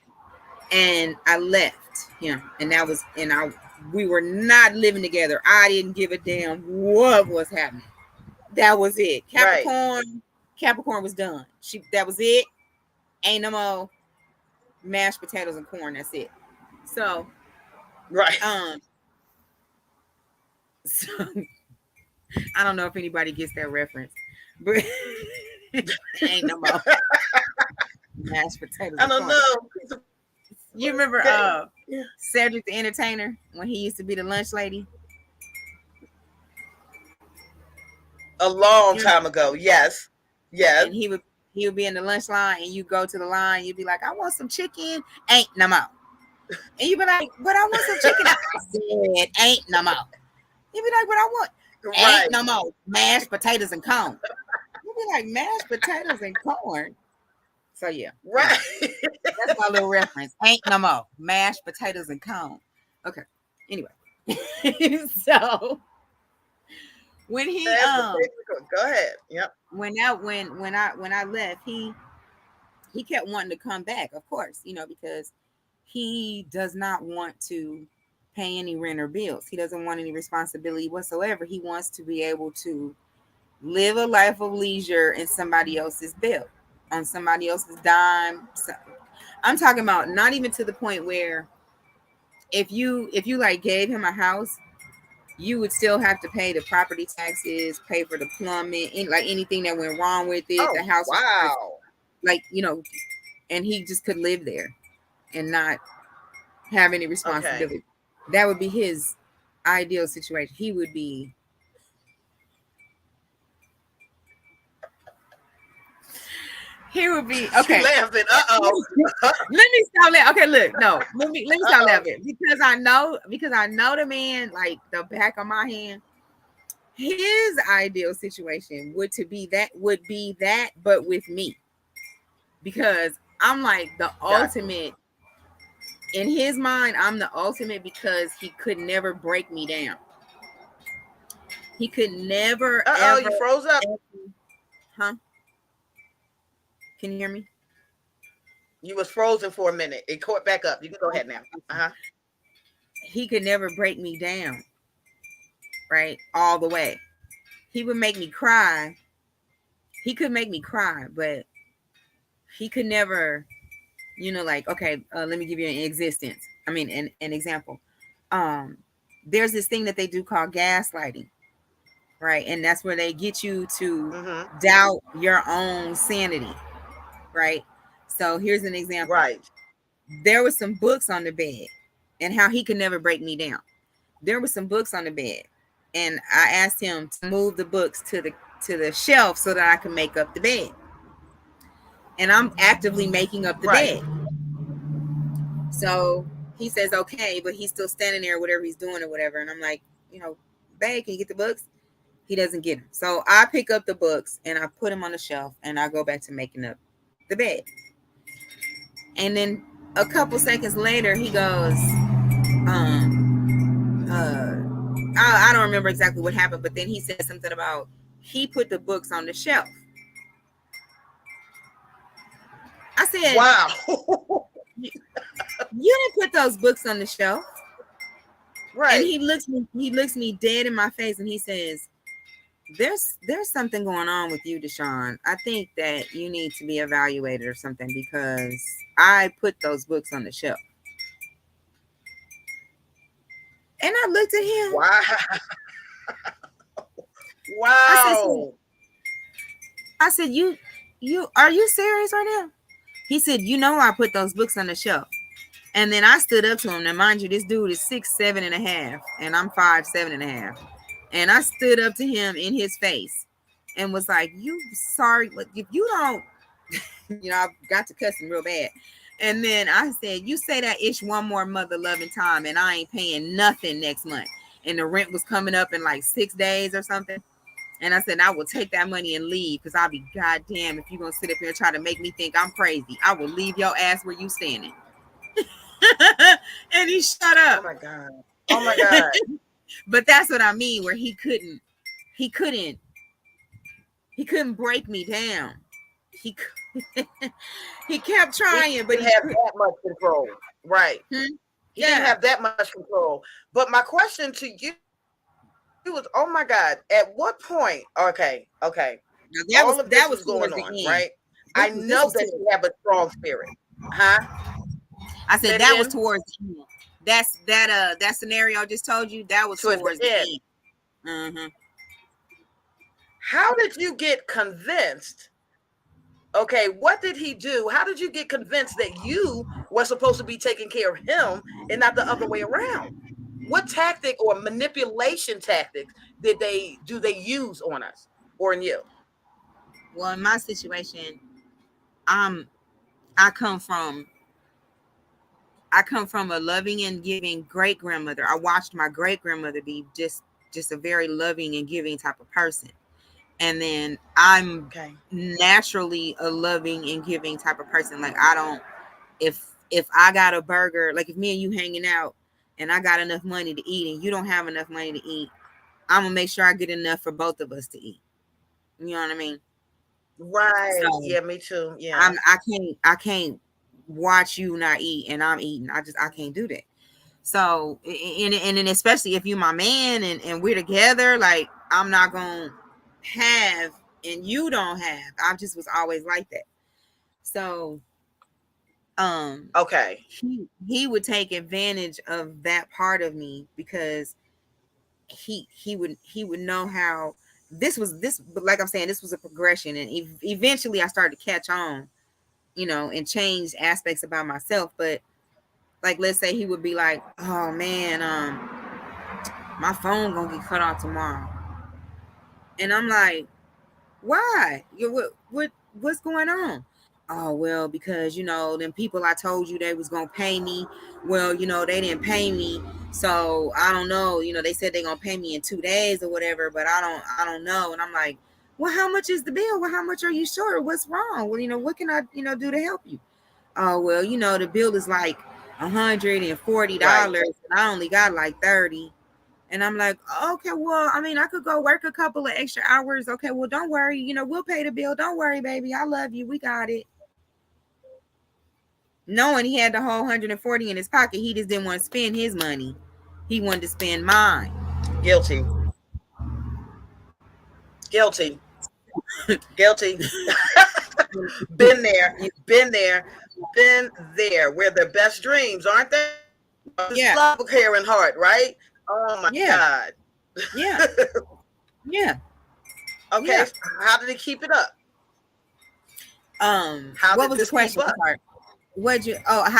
Speaker 2: And I left him, and we were not living together. I didn't give a damn what was happening. That was it. Capricorn was done. That was it. Ain't no more mashed potatoes and corn. That's it. So,
Speaker 1: right.
Speaker 2: So I don't know if anybody gets that reference, but ain't no more mashed potatoes.
Speaker 1: I don't know.
Speaker 2: You remember Cedric the Entertainer when he used to be the lunch lady?
Speaker 1: A long time ago, yes.
Speaker 2: And he would be in the lunch line, and you go to the line, you'd be like, I want some chicken, ain't no more. And you'd be like, but I want some chicken. I said, ain't no more. You'd be like, but I want ain't no more mashed potatoes and corn. You'd be like, mashed potatoes and corn. So yeah,
Speaker 1: right.
Speaker 2: That's my little reference. Ain't no more mashed potatoes and corn. Okay. Anyway, so when he
Speaker 1: go ahead. Yep.
Speaker 2: When I left, he kept wanting to come back, of course, because he does not want to pay any rent or bills. He doesn't want any responsibility whatsoever. He wants to be able to live a life of leisure in somebody else's bill, on somebody else's dime. So, I'm talking about not even to the point where if you like gave him a house, you would still have to pay the property taxes, pay for the plumbing, like anything that went wrong with it. The house, and he just could live there and not have any responsibility. Okay. That would be his ideal situation. He would be okay.
Speaker 1: Laughing.
Speaker 2: Let me stop laughing. Okay, look, no, let me stop laughing because I know the man like the back of my hand. His ideal situation would be that, but with me, because I'm like the ultimate. In his mind, I'm the ultimate because he could never break me down. He could never.
Speaker 1: You froze up.
Speaker 2: Huh? Can you hear me?
Speaker 1: You was frozen for a minute. It caught back up. You can go ahead now.
Speaker 2: He could never break me down, right? All the way. He would make me cry. He could make me cry, but he could never, like, okay, let me give you an example. There's this thing that they do called gaslighting, right? And that's where they get you to doubt your own sanity, right? So here's an example.
Speaker 1: Right.
Speaker 2: There were some books on the bed and how he could never break me down. There were some books on the bed and I asked him to move the books to the shelf so that I can make up the bed. And I'm actively making up the bed. So he says, okay, but he's still standing there, whatever he's doing or whatever. And I'm like, babe, can you get the books? He doesn't get them. So I pick up the books and I put them on the shelf and I go back to making up the bed. And then a couple seconds later, he goes, I don't remember exactly what happened, but then he said something about he put the books on the shelf. I said,
Speaker 1: wow.
Speaker 2: you didn't put those books on the shelf.
Speaker 1: Right.
Speaker 2: And he looks me dead in my face and he says, there's something going on with you, DeShawn. I think that you need to be evaluated or something because I put those books on the shelf. And I looked at him.
Speaker 1: Wow. Wow.
Speaker 2: I said, you are you serious right now? He said, you know, I put those books on the shelf. And then I stood up to him. Now, mind you, this dude is 6'7.5", and I'm 5'7.5". And I stood up to him in his face and was like, you sorry, but if you don't, you know, I got to cuss him real bad. And then I said, you say that ish one more mother loving time and I ain't paying nothing next month. And the rent was coming up in like 6 days or something. And I said, I will take that money and leave because I'll be goddamn if you're going to sit up here and try to make me think I'm crazy. I will leave your ass where you standing. And he shut up.
Speaker 1: Oh my God. Oh my God.
Speaker 2: But that's what I mean, where he couldn't break me down. He kept trying, but
Speaker 1: he didn't have that much control. Right. He didn't have that much control. But my question to you was, oh my God, at what point? Okay.
Speaker 2: Now that was
Speaker 1: going on, right? I know that you have a strong spirit. Huh?
Speaker 2: I said that was towards the end. That scenario I just told you, that was towards the end. Mm-hmm.
Speaker 1: How did you get convinced? Okay, what did he do? How did you get convinced that you were supposed to be taking care of him and not the other way around? What tactic or manipulation tactics do they use on us or in you?
Speaker 2: Well, in my situation, I come from a loving and giving great grandmother. I watched my great grandmother be just a very loving and giving type of person. And then I'm naturally a loving and giving type of person. Like I don't, if I got a burger, like if me and you hanging out and I got enough money to eat and you don't have enough money to eat, I'm gonna make sure I get enough for both of us to eat. You know what I mean?
Speaker 1: Right. So, yeah, me too. Yeah.
Speaker 2: I can't watch you not eat and I'm eating. I can't do that. So and especially if you're my man and we're together, like I'm not gonna have and you don't have. I just was always like that. So
Speaker 1: okay,
Speaker 2: he would take advantage of that part of me because he would know how this like I'm saying, this was a progression, and eventually I started to catch on, you know, and change aspects about myself. But like, let's say he would be like, oh man, my phone gonna get cut off tomorrow. And I'm like, why? What's going on? Oh, well, because, you know, them people I told you they was gonna pay me. Well, you know, they didn't pay me. So I don't know, you know, they said they're gonna pay me in 2 days or whatever, but I don't know. And I'm like, well, how much is the bill? Well, how much are you short? What's wrong? Well, you know, what can I, you know, do to help you? Oh, well, you know, the bill is like $140 right. And I only got like 30. And I'm like, okay, well, I mean, I could go work a couple of extra hours. Okay, well, don't worry. You know, we'll pay the bill. Don't worry, baby. I love you. We got it. Knowing he had the whole 140 in his pocket, he just didn't want to spend his money. He wanted to spend mine.
Speaker 1: Guilty. Been there. We're their best dreams, aren't they? Yeah. Love, care, and heart, right? Oh my God.
Speaker 2: Yeah. Yeah.
Speaker 1: Okay. Yeah. How did he keep it up?
Speaker 2: What was the question? How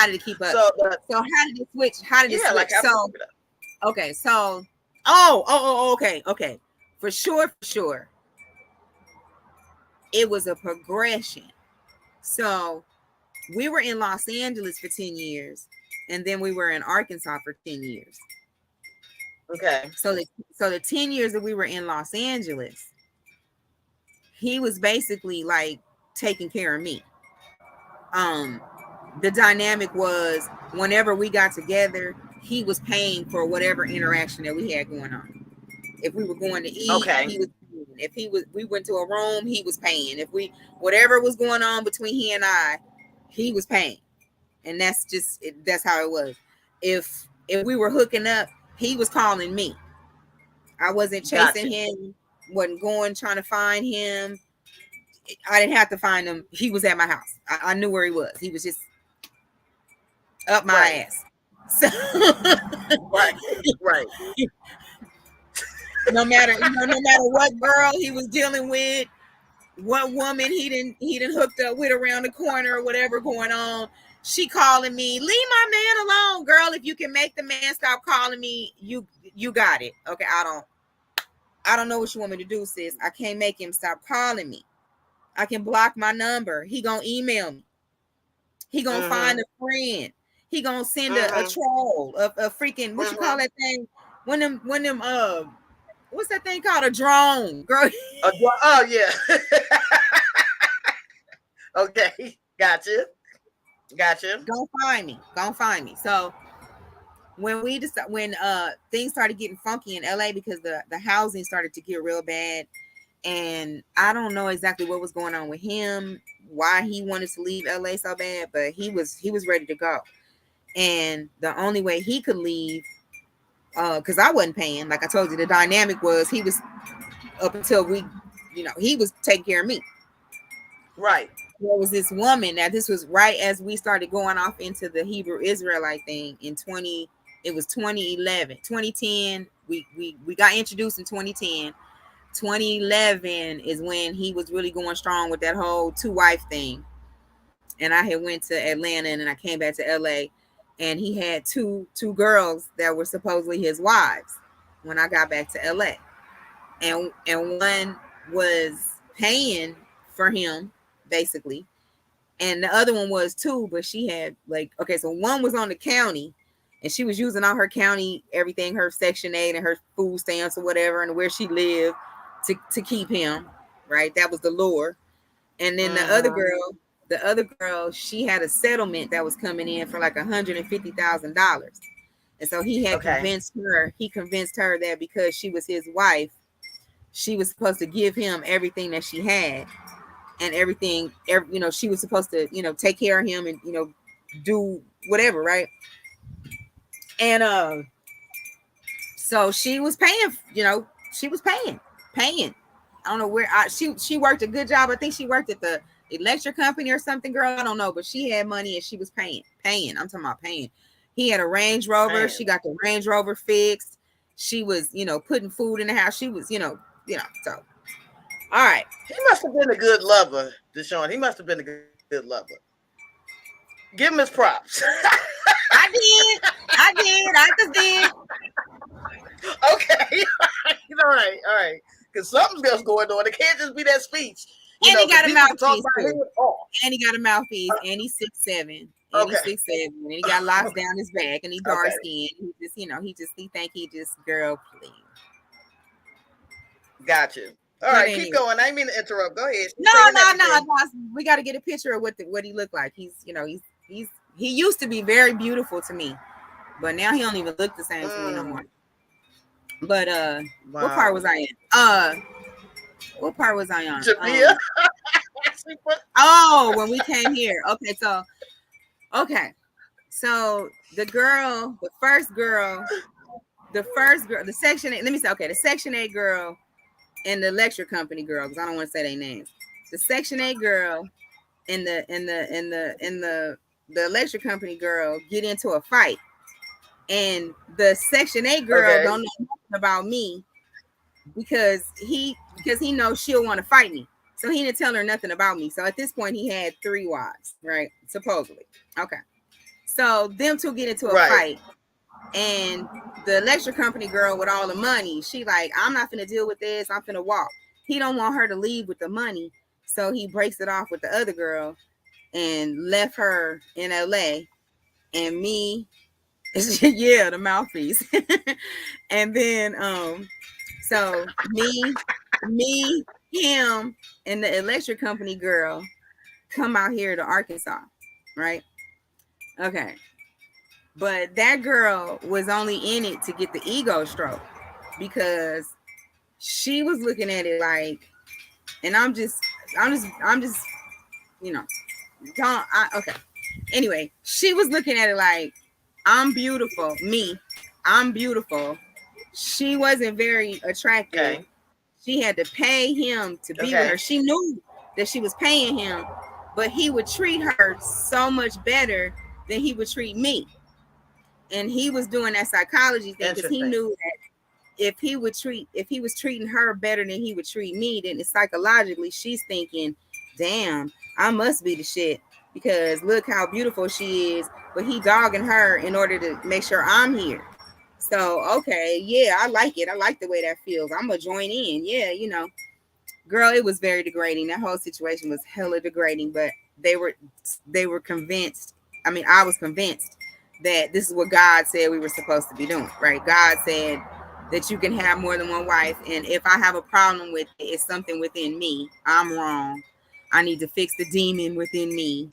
Speaker 2: did it keep up? So how did it switch? How did it switch?
Speaker 1: Like
Speaker 2: okay. So okay. For sure. It was a progression. So we were in Los Angeles for 10 years, and then we were in Arkansas for 10 years.
Speaker 1: Okay.
Speaker 2: So the 10 years that we were in Los Angeles, he was basically like taking care of me. The dynamic was whenever we got together, he was paying for whatever interaction that we had going on. If we were going to eat,
Speaker 1: Okay.
Speaker 2: he was paying. If we went to a room, he was paying. If whatever was going on between he and I, he was paying. And that's how it was. If we were hooking up, he was calling me. I wasn't chasing him, wasn't going trying to find him. I didn't have to find him. He was at my house. I knew where he was. He was just up my ass. So
Speaker 1: right.
Speaker 2: no matter what girl he was dealing with, what woman he didn't hooked up with around the corner or whatever going on, she calling me, leave my man alone, girl. If you can make the man stop calling me, you got it. Okay, I don't know what you want me to do, sis. I can't make him stop calling me. I can block my number. He gonna email me. He gonna find a friend. He gonna send a troll, a freaking, what you call that thing? When them what's that thing called? A drone, girl.
Speaker 1: Oh yeah. Okay, gotcha.
Speaker 2: Go find me. So when things started getting funky in LA because the housing started to get real bad, and I don't know exactly what was going on with him, why he wanted to leave LA so bad, but he was ready to go. And the only way he could leave, because I wasn't paying, like I told you, the dynamic was he was up until he was taking care of me.
Speaker 1: Right.
Speaker 2: There was this woman that this was right as we started going off into the Hebrew Israelite thing in 2011, 2010. We got introduced in 2010. 2011 is when he was really going strong with that whole 2-wife thing. And I had went to Atlanta and then I came back to LA, and he had two girls that were supposedly his wives when I got back to LA. And one was paying for him basically, and the other one was too, but she had so one was on the county and she was using all her county everything, her Section 8 and her food stamps or whatever, and where she lived to keep him, right? That was the lure. And then the other girl, she had a settlement that was coming in for like $150,000. And so he had convinced her that because she was his wife, she was supposed to give him everything that she had, and everything, she was supposed to, take care of him and, do whatever, right? And so she was paying, paying. I don't know where she worked a good job. I think she worked at the electric company or something, girl. I don't know, but she had money and she was paying. I'm talking about paying. He had a Range Rover. She got the Range Rover fixed. She was, putting food in the house. She was, so. All right.
Speaker 1: He must have been a good lover, DeShawn. He must have been a good lover. Give him his props.
Speaker 2: I just did.
Speaker 1: Okay. All right. Because something's else going on. It can't just be that speech.
Speaker 2: And he got a mouthpiece. And he got a mouthpiece. And he's 6'7". And he's 6'7". And he got locks down his back. And he dark skinned. He think he just, girl, please.
Speaker 1: Gotcha. All right, keep going. I didn't mean to interrupt. Go ahead.
Speaker 2: No. We got to get a picture of what he looked like. He used to be very beautiful to me, but now he don't even look the same to me no more. But what part was I in? What part was I on?
Speaker 1: Jamia.
Speaker 2: When we came here. Okay, so the first girl, the Section 8. Let me say, the Section 8 girl and the electric company girl, because I don't want to say their names. The Section 8 girl and the electric company girl get into a fight, and the Section 8 girl don't know nothing about me because he knows she'll want to fight me. So he didn't tell her nothing about me. So at this point, he had 3 wives, right? Supposedly. Okay. So them two get into a fight, and the electric company girl with all the money, she like, I'm not finna deal with this. I'm finna walk. He don't want her to leave with the money, so he breaks it off with the other girl and left her in LA. And me Yeah, the mouthpiece. And then so me, him, and the electric company girl come out here to Arkansas, right? Okay. But that girl was only in it to get the ego stroke, because she was looking at it like, and I'm just, you know, okay. Anyway, she was looking at it like, I'm beautiful. I'm beautiful. She wasn't very attractive.
Speaker 1: Okay.
Speaker 2: She had to pay him to be with her. She knew that she was paying him, but he would treat her so much better than he would treat me. And he was doing that psychology thing because he knew that if he was treating her better than he would treat me, then it's psychologically she's thinking, damn, I must be the shit because look how beautiful she is. But he dogging her in order to make sure I'm here. So, okay, yeah, I like it. I like the way that feels. I'm going to join in. Yeah, you know. Girl, it was very degrading. That whole situation was hella degrading, but they were convinced. I mean, I was convinced that this is what God said we were supposed to be doing, right? God said that you can have more than one wife. And if I have a problem with it, it's something within me. I'm wrong. I need to fix the demon within me,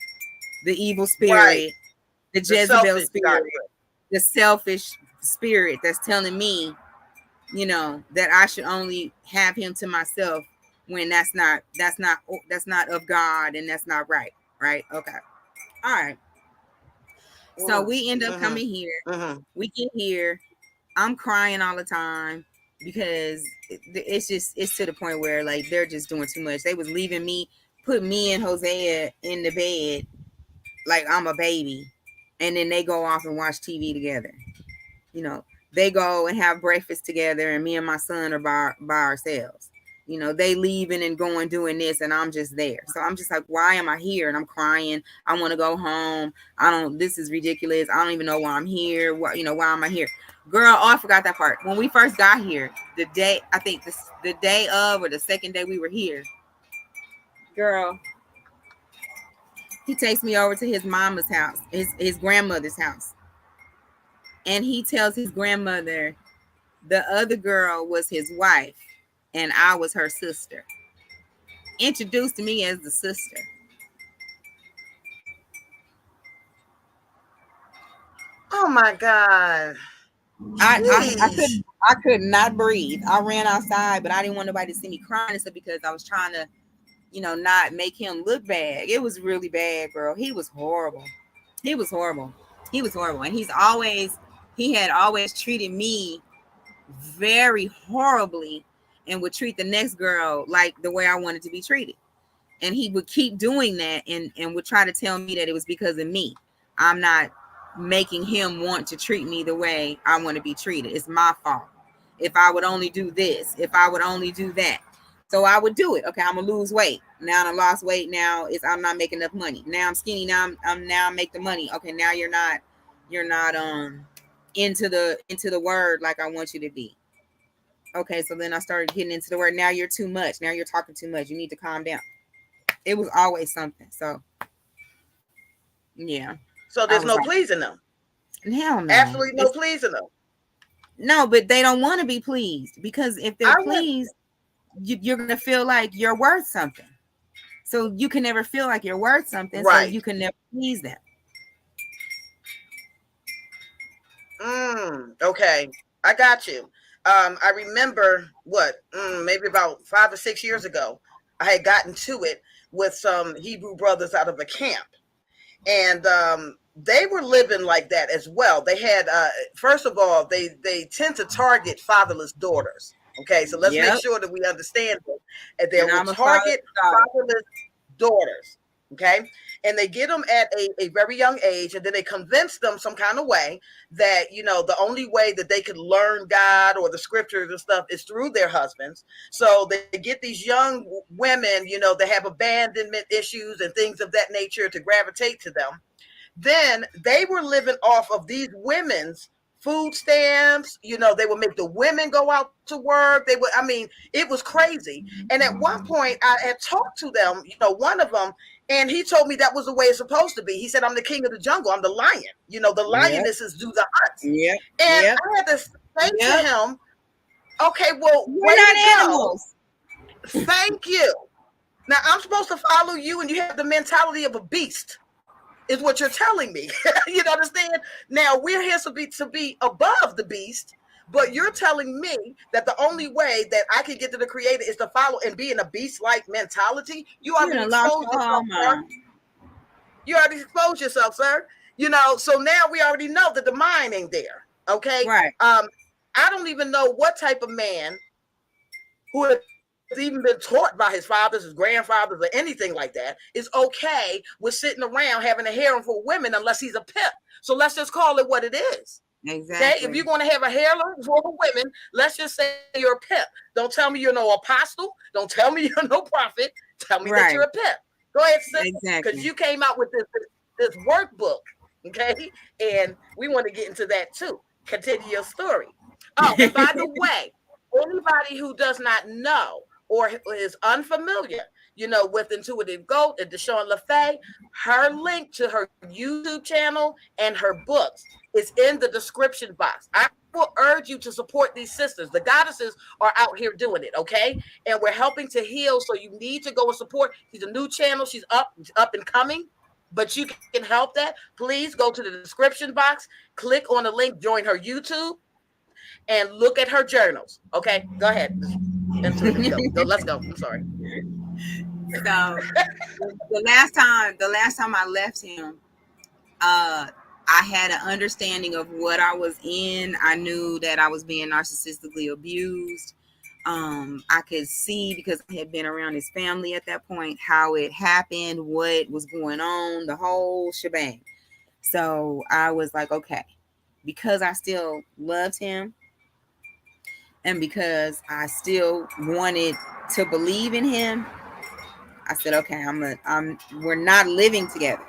Speaker 2: the evil spirit, the Jezebel spirit, the selfish spirit that's telling me, you know, that I should only have him to myself when that's not of God and that's not right. Right. Okay. All right. So we end up coming here. We get here. I'm crying all the time because it's to the point where like they're just doing too much. They was leaving me, put me and Hosea in the bed like I'm a baby, and then they go off and watch TV together. You know, they go and have breakfast together, and me and my son are by ourselves. You know, they leaving and going doing this, and I'm just there. So I'm just like, why am I here? And I'm crying. I want to go home. This is ridiculous. I don't even know why I'm here. Why am I here? Girl, oh, I forgot that part. When we first got here, the day of or the second day we were here, girl, he takes me over to his mama's house, his grandmother's house. And he tells his grandmother the other girl was his wife and I was her sister. Introduced to me as the sister.
Speaker 1: Oh my God.
Speaker 2: I could not breathe. I ran outside, but I didn't want nobody to see me crying and stuff because I was trying to, you know, not make him look bad. It was really bad, girl. He was horrible. And he had always treated me very horribly and would treat the next girl like the way I wanted to be treated. And he would keep doing that and would try to tell me that it was because of me. I'm not making him want to treat me the way I want to be treated. It's my fault. If I would only do this, if I would only do that. So I would do it. Okay, I'm gonna lose weight. Now I lost weight. Now I'm not making enough money. Now I'm skinny. Now I make the money. Okay, now you're not into the word like I want you to be. Okay, so then I started getting into the word. Now you're too much. Now you're talking too much. You need to calm down. It was always something. So yeah.
Speaker 1: So there's no pleasing them.
Speaker 2: Hell no.
Speaker 1: Absolutely no pleasing them.
Speaker 2: No, but they don't want to be pleased because if they're pleased, you're going to feel like you're worth something. So you can never feel like you're worth something. Right. So you can never please them.
Speaker 1: Okay. I got you. I remember maybe about 5 or 6 years ago, I had gotten to it with some Hebrew brothers out of a camp. And they were living like that as well. They had, first of all, they tend to target fatherless daughters. Okay, so let's make sure that we understand that they will target fatherless daughters. Okay, and they get them at a very young age, and then they convince them some kind of way that, you know, the only way that they could learn God or the scriptures and stuff is through their husbands. So they get these young women, you know, that have abandonment issues and things of that nature to gravitate to them. Then they were living off of these women's food stamps. You know, they would make the women go out to work. It was crazy. And at one point I had talked to them, you know, one of them, And he told me that was the way it's supposed to be. He said, I'm the king of the jungle. I'm the lion. You know, the lionesses do the hunt.
Speaker 2: Yep.
Speaker 1: And
Speaker 2: Yep.
Speaker 1: I had to say to him, okay, well,
Speaker 2: We're not animals.
Speaker 1: Thank you. Now, I'm supposed to follow you, and you have the mentality of a beast, is what you're telling me. You understand? Now, we're here to be above the beast, but you're telling me that the only way that I can get to the creator is to follow and be in a beast-like mentality. You already exposed yourself, sir. You already exposed yourself, sir. So now we already know that the mind ain't there. Okay?
Speaker 2: Right.
Speaker 1: I don't even know what type of man who has even been taught by his fathers, his grandfathers, or anything like that is okay with sitting around having a harem for women unless he's a pimp. So let's just call it what it is.
Speaker 2: Exactly.
Speaker 1: Okay? If you're going to have a harem for women, let's just say you're a pimp. Don't tell me you're no apostle. Don't tell me you're no prophet. Tell me that you're a pimp. Go ahead, sis.
Speaker 2: Exactly.
Speaker 1: Because you came out with this workbook, okay? And we want to get into that too. Continue your story. Oh, and by the way, anybody who does not know or is unfamiliar, with Intuitive Goat and DeShawn La Faye, her link to her YouTube channel and her books is in the description box. I will urge you to support these sisters. The goddesses are out here doing it, okay? And we're helping to heal, so you need to go and support. She's a new channel. She's up and coming, but you can help that. Please go to the description box, click on the link, join her YouTube, and look at her journals. Okay, go ahead. Let's go. I'm sorry.
Speaker 2: So the last time I left him, I had an understanding of what I was in. I knew that I was being narcissistically abused. I could see, because I had been around his family at that point, how it happened, what was going on, the whole shebang. So I was like, okay, because I still loved him, and because I still wanted to believe in him, I said, okay, we're not living together.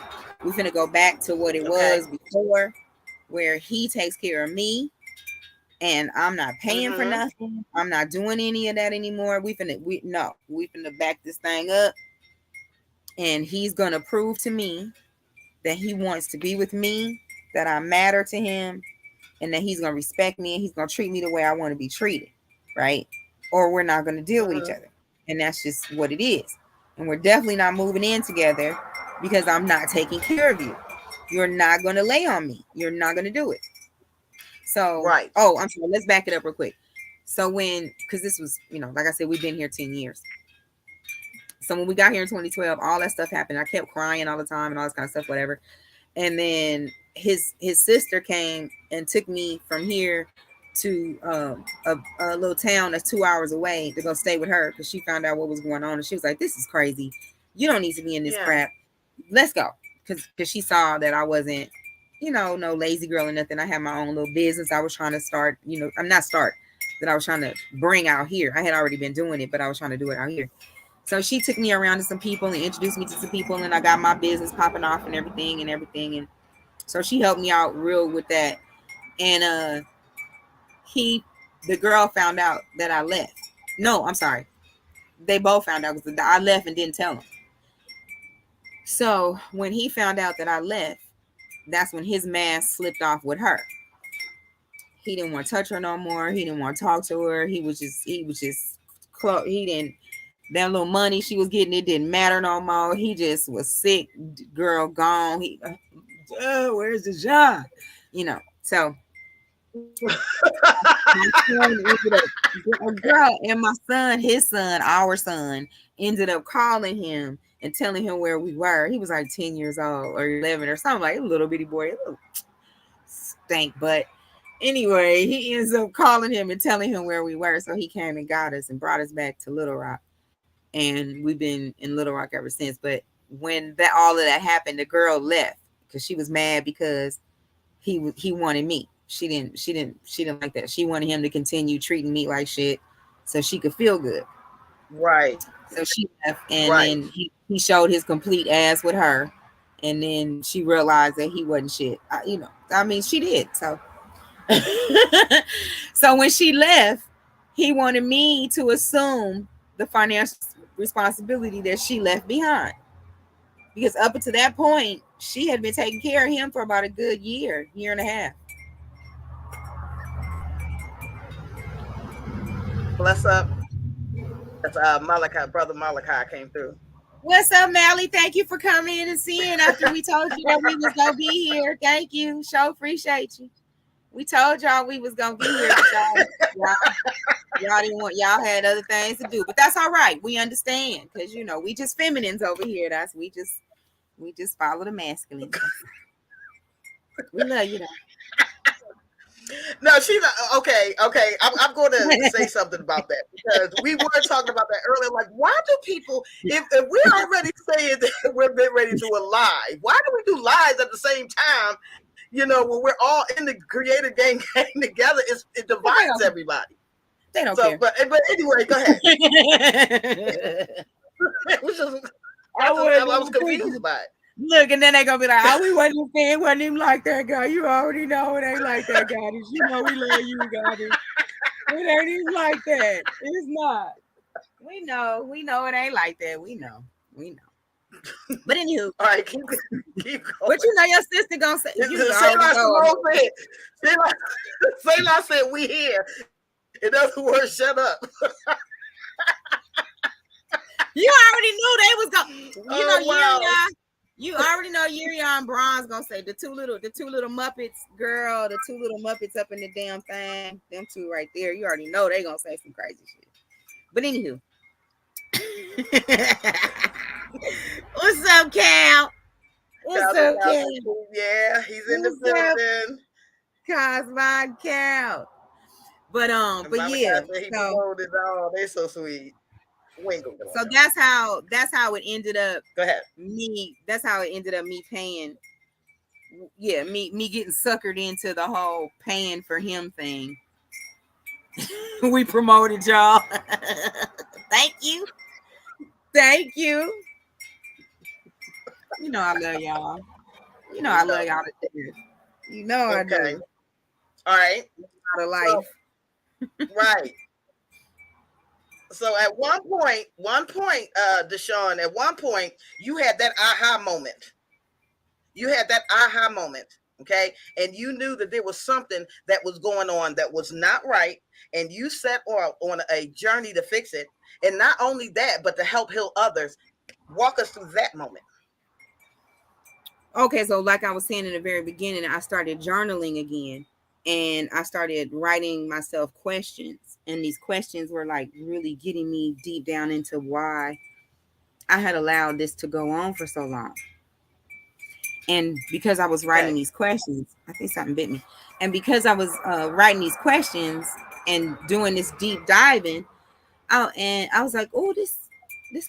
Speaker 2: We're going to go back to what it was before, where he takes care of me and I'm not paying for nothing. I'm not doing any of that anymore. We finna back this thing up, and he's going to prove to me that he wants to be with me, that I matter to him, and that he's going to respect me and he's going to treat me the way I want to be treated. Right. Or we're not going to deal with each other. And that's just what it is. And we're definitely not moving in together because I'm not taking care of you. You're not going to lay on me. You're not going to do it. So,
Speaker 1: right.
Speaker 2: Oh, I'm sorry. Let's back it up real quick. So because this was, like I said, we've been here 10 years. So when we got here in 2012, all that stuff happened. I kept crying all the time and all this kind of stuff, whatever. And then his sister came and took me from here to a little town that's 2 hours away to go stay with her, because she found out what was going on, and she was like, this is crazy, you don't need to be in this crap, let's go. Because she saw that I wasn't no lazy girl or nothing. I had my own little business I was trying to start, that I was trying to bring out here. I had already been doing it, but I was trying to do it out here. So she took me around to some people and introduced me to some people, and I got my business popping off and everything. And so she helped me out real with that. And the girl found out that I left. No, I'm sorry. They both found out because I left and didn't tell them. So when he found out that I left, that's when his mask slipped off with her. He didn't want to touch her no more. He didn't want to talk to her. He was just that little money she was getting, it didn't matter no more. He just was sick. Girl gone. Where's the job? So a girl and my son, his son, our son, ended up calling him and telling him where we were. He was like 10 years old or 11 or something, like a little bitty boy, a little stank. But anyway, he ends up calling him and telling him where we were. So he came and got us and brought us back to Little Rock. And we've been in Little Rock ever since. But when all of that happened, the girl left because she was mad because he wanted me. She didn't like that. She wanted him to continue treating me like shit so she could feel good.
Speaker 1: Right.
Speaker 2: So she left, and then he showed his complete ass with her, and then she realized that he wasn't shit. She did. So so when she left, he wanted me to assume the financial responsibility that she left behind, because up until that point, she had been taking care of him for about a good year and a half.
Speaker 1: Bless up. That's Malachi, brother Malachi came through.
Speaker 2: What's up, Mally? Thank you for coming in and seeing after we told you that we was gonna be here. Thank you. Sure appreciate you. We told y'all we was gonna be here, but y'all didn't want, y'all had other things to do. But that's all right. We understand, because you know we just feminines over here. That's we just follow the masculine. We love you though.
Speaker 1: No, she's okay. I'm going to say something about that, because we were talking about that earlier. Like, why do people, if we're already saying that we're ready to a lie, why do we do lies at the same time? You know, when we're all in the creative game together, it divides everybody.
Speaker 2: They don't care.
Speaker 1: But anyway, go ahead. I was confused by it.
Speaker 2: Look, and then they gonna be like, "Oh, we wasn't saying it wasn't even like that guy. You already know it ain't like that, Goddess. You know we love you, Goddess. It ain't even like that. It's not. We know it ain't like that. We know. But anywho,
Speaker 1: all right, keep going.
Speaker 2: What you know your sister gonna say?
Speaker 1: Syvellar said we here. In other words, shut up.
Speaker 2: You already knew they was gonna. You know, wow. You already know Yurion Braun's gonna say the two little Muppets, girl, the two little Muppets up in the damn thing. Them two right there. You already know they gonna say some crazy shit. But anywho. What's up, Cal? What's up, Cal?
Speaker 1: Yeah, he's in the building.
Speaker 2: Cosmo Cal. But yeah.
Speaker 1: So, they're so sweet.
Speaker 2: So that's how it ended up.
Speaker 1: Go ahead.
Speaker 2: That's how it ended up me paying. Yeah, me getting suckered into the whole paying for him thing. We promoted y'all. Thank you. You know I love y'all. You know I love y'all to death. You know I do.
Speaker 1: All right.
Speaker 2: Out of life.
Speaker 1: So, right. So at one point, DeShawn, at one point, you had that aha moment. Okay. And you knew that there was something that was going on that was not right. And you set on a journey to fix it. And not only that, but to help heal others. Walk us through that moment.
Speaker 2: Okay. So like I was saying in the very beginning, I started journaling again. And I started writing myself questions. And these questions were like really getting me deep down into why I had allowed this to go on for so long. And because I was writing these questions, I think something bit me. And because I was writing these questions and doing this deep diving, and I was like, oh, this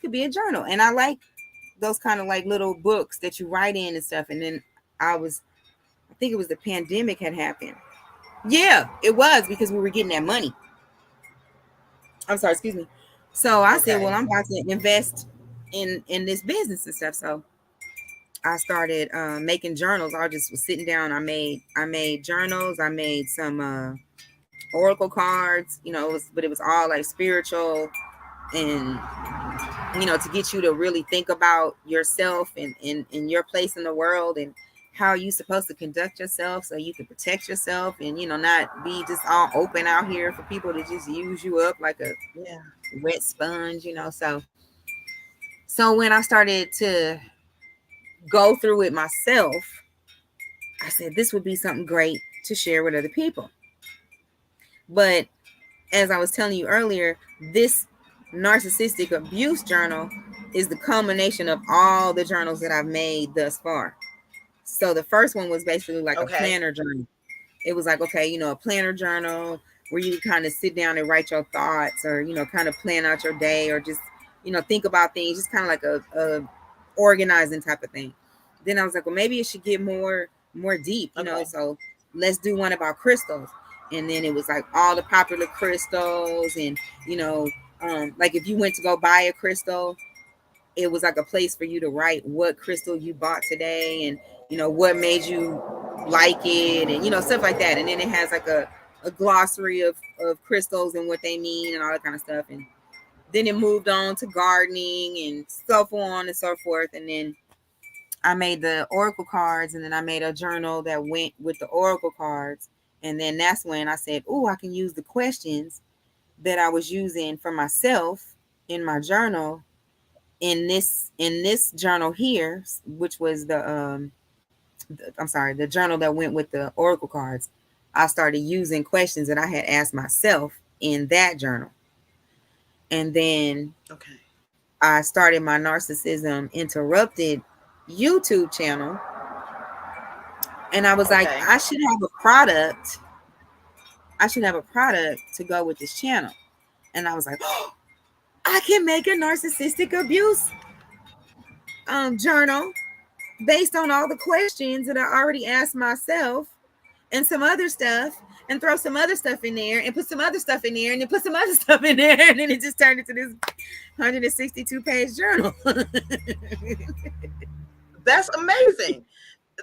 Speaker 2: could be a journal. And I like those kind of like little books that you write in and stuff. And then I think it was the pandemic had happened. Yeah, it was, because we were getting that money. I'm sorry, excuse me. So I said, well, I'm about to invest in this business and stuff. So I started making journals. I just was sitting down. I made journals. I made some oracle cards, you know, but it was all like spiritual and, you know, to get you to really think about yourself and your place in the world and how you supposed to conduct yourself so you can protect yourself and, you know, not be just all open out here for people to just use you up like a wet sponge, you know. So when I started to go through it myself, I said this would be something great to share with other people. But as I was telling you earlier, this Narcissistic Abuse Journal is the culmination of all the journals that I've made thus far. So the first one was basically like a planner journal. It was like, okay, you know, a planner journal where you kind of sit down and write your thoughts or, you know, kind of plan out your day or just, you know, think about things, just kind of like a organizing type of thing. Then I was like, well, maybe it should get more deep, you know, so let's do one about crystals. And then it was like all the popular crystals and, you know, like if you went to go buy a crystal, it was like a place for you to write what crystal you bought today and, you know, what made you like it and, you know, stuff like that. And then it has like a glossary of crystals and what they mean and all that kind of stuff. And then it moved on to gardening and so on and so forth. And then I made the oracle cards, and then I made a journal that went with the oracle cards. And then that's when I said, oh, I can use the questions that I was using for myself in my journal in this journal here, which was the journal that went with the oracle cards. I started using questions that I had asked myself in that journal. And then I started my Narcissism Interrupted YouTube channel. And I was like, I should have a product. I should have a product to go with this channel. And I was like, oh, I can make a narcissistic abuse journal based on all the questions that I already asked myself and some other stuff, and throw some other stuff in there and put some other stuff in there and then put some other stuff in there. And then it just turned into this 162-page journal.
Speaker 1: That's amazing.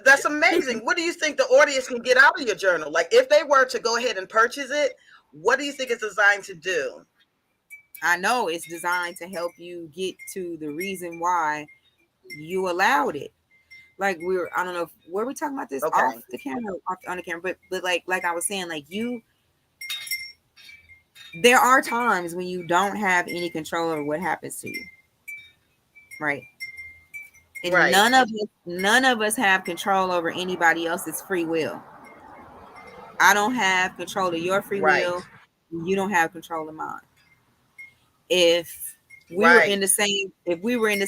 Speaker 1: That's amazing. What do you think the audience can get out of your journal? Like, if they were to go ahead and purchase it, what do you think it's designed to do?
Speaker 2: I know it's designed to help you get to the reason why you allowed it. Like, I don't know, were we talking about this off the camera, on the camera? But like I was saying, like, there are times when you don't have any control over what happens to you, right? And none of us have control over anybody else's free will. I don't have control of your free will. You don't have control of mine. If we were in the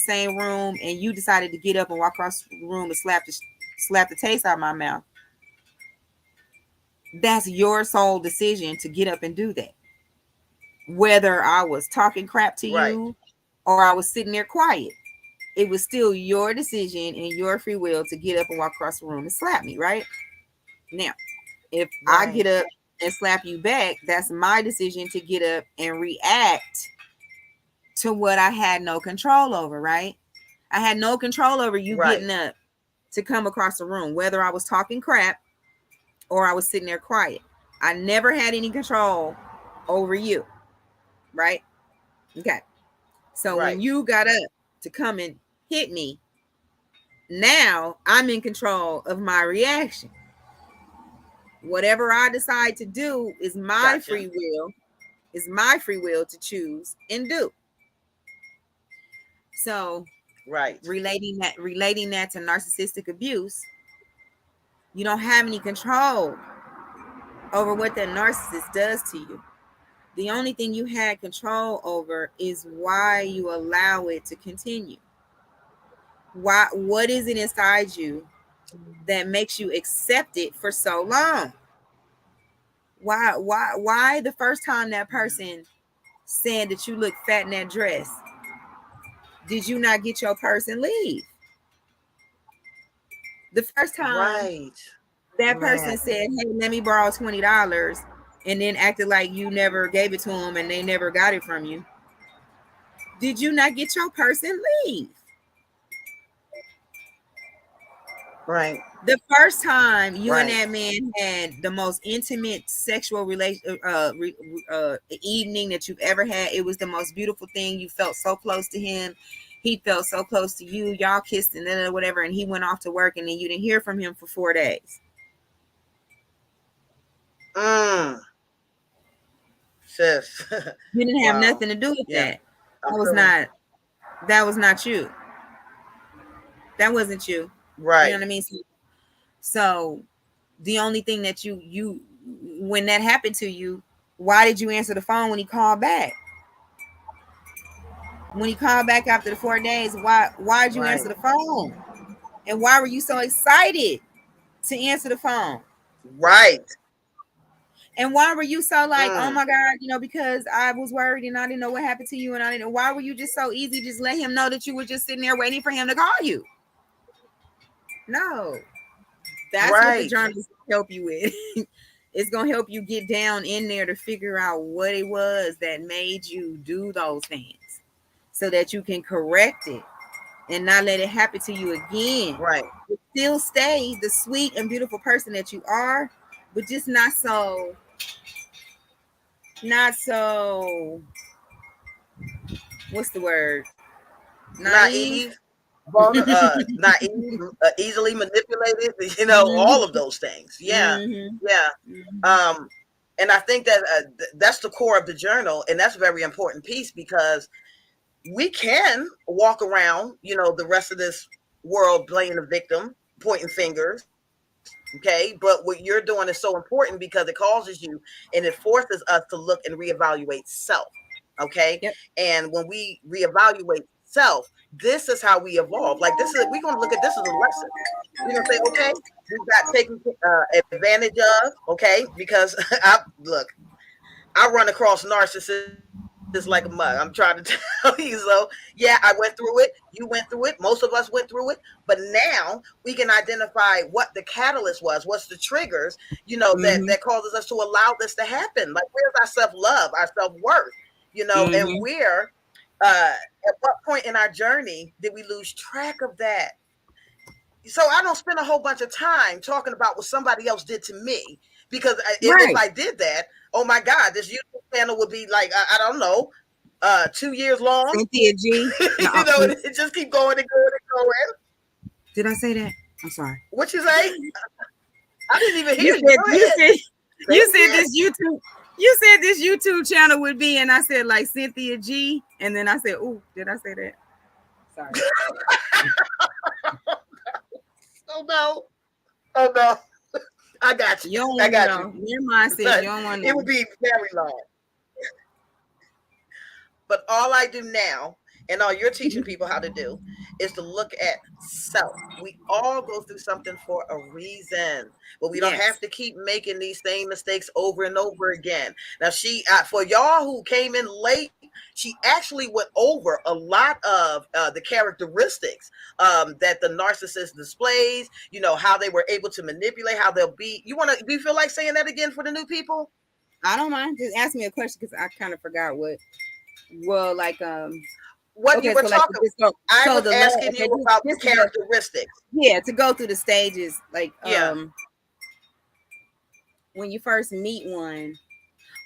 Speaker 2: same room and you decided to get up and walk across the room and slap the taste out of my mouth, that's your sole decision to get up and do that. Whether I was talking crap to you or I was sitting there quiet, it was still your decision and your free will to get up and walk across the room and slap me, right? Now, if I get up and slap you back, that's my decision to get up and react to what I had no control over, right? I had no control over you getting up to come across the room, whether I was talking crap or I was sitting there quiet. I never had any control over you, right? Okay. So when you got up to come and hit me, now I'm in control of my reaction. Whatever I decide to do is my free will, to choose and do. So relating that to narcissistic abuse, you don't have any control over what that narcissist does to you. The only thing you had control over is why you allow it to continue. What is it inside you that makes you accept it for so long? Why the first time that person said that you look fat in that dress, did you not get your purse and leave? The first time that person said, hey, let me borrow $20, and then acted like you never gave it to them and they never got it from you, did you not get your purse and leave?
Speaker 1: Right.
Speaker 2: The first time you and that man had the most intimate sexual evening that you've ever had, it was the most beautiful thing. You felt so close to him. He felt so close to you. Y'all kissed and then whatever, and he went off to work, and then you didn't hear from him for 4 days.
Speaker 1: Sis.
Speaker 2: You didn't have nothing to do with that. That was not you. That wasn't you.
Speaker 1: Right.
Speaker 2: You know what I mean? So the only thing that you when that happened to you, why did you answer the phone when he called back? When he called back after the 4 days, why did you answer the phone? And why were you so excited to answer the phone?
Speaker 1: Right.
Speaker 2: And why were you so like, oh my God, because I was worried and I didn't know what happened to you, and I didn't know. Why were you just so easy? Just let him know that you were just sitting there waiting for him to call you. No, that's what the journal is going to help you with. It's going to help you get down in there to figure out what it was that made you do those things so that you can correct it and not let it happen to you again.
Speaker 1: Right.
Speaker 2: But still stay the sweet and beautiful person that you are, but just not so, what's the word?
Speaker 1: Naive. naive, easily manipulated, all of those things. Yeah. Yeah. And I think that that's the core of the journal. And that's a very important piece, because we can walk around, the rest of this world blaming the victim, pointing fingers. Okay. But what you're doing is so important, because it causes you and it forces us to look and reevaluate self. Okay.
Speaker 2: Yep.
Speaker 1: And when we reevaluate self, this is how we evolve. Like, we're going to look at this as a lesson. We're going to say, okay, we got taken advantage of. Okay. Because I run across narcissists like a mug. I'm trying to tell you. So yeah, I went through it. You went through it. Most of us went through it. But now we can identify what the catalyst was. What's the triggers, that causes us to allow this to happen. Like, where's our self-love, our self-worth, and where, at what point in our journey did we lose track of that? So I don't spend a whole bunch of time talking about what somebody else did to me, because if I did that, oh my God, this YouTube channel would be like, I don't know, 2 years long.
Speaker 2: Cynthia G.
Speaker 1: It just keep going and going and going.
Speaker 2: Did I say that? I'm sorry.
Speaker 1: What you say? I didn't even hear you.
Speaker 2: You said this YouTube. You said this YouTube channel would be, and I said like Cynthia G. And then I said, "Ooh, did I say that?" Sorry.
Speaker 1: Oh no. I got you. I got you.
Speaker 2: Your mind says you don't want to.
Speaker 1: It would be very long. But all I do now, and all you're teaching people how to do, is to look at self. We all go through something for a reason, but we don't have to keep making these same mistakes over and over again. Now, for y'all who came in late, she actually went over a lot of the characteristics that the narcissist displays, how they were able to manipulate, how they'll be. Do you feel like saying that again for the new people?
Speaker 2: I don't mind. Just ask me a question, because I kind of forgot what. Well, like
Speaker 1: what you were talking about. I was asking you about the characteristics.
Speaker 2: Yeah, to go through the stages, like when you first meet one.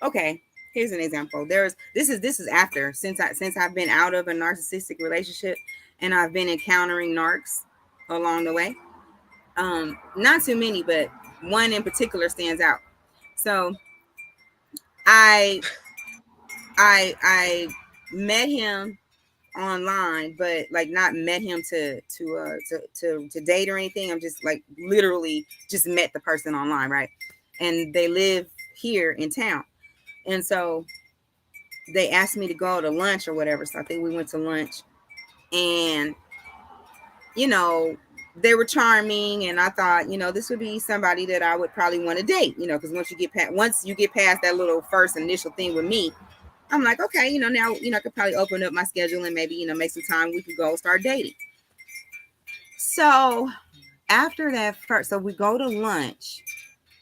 Speaker 2: Okay, here's an example. This is after, since I've been out of a narcissistic relationship, and I've been encountering narcs along the way. Not too many, but one in particular stands out. So I met him online, but like not met him to date or anything. I'm just like literally just met the person online, right? And they live here in town, and so they asked me to go to lunch or whatever. So I think we went to lunch, and they were charming, and I thought, this would be somebody that I would probably want to date, because once you get past that little first initial thing with me, I'm like, okay, now, I could probably open up my schedule and maybe, make some time. We could go start dating. So after that so we go to lunch,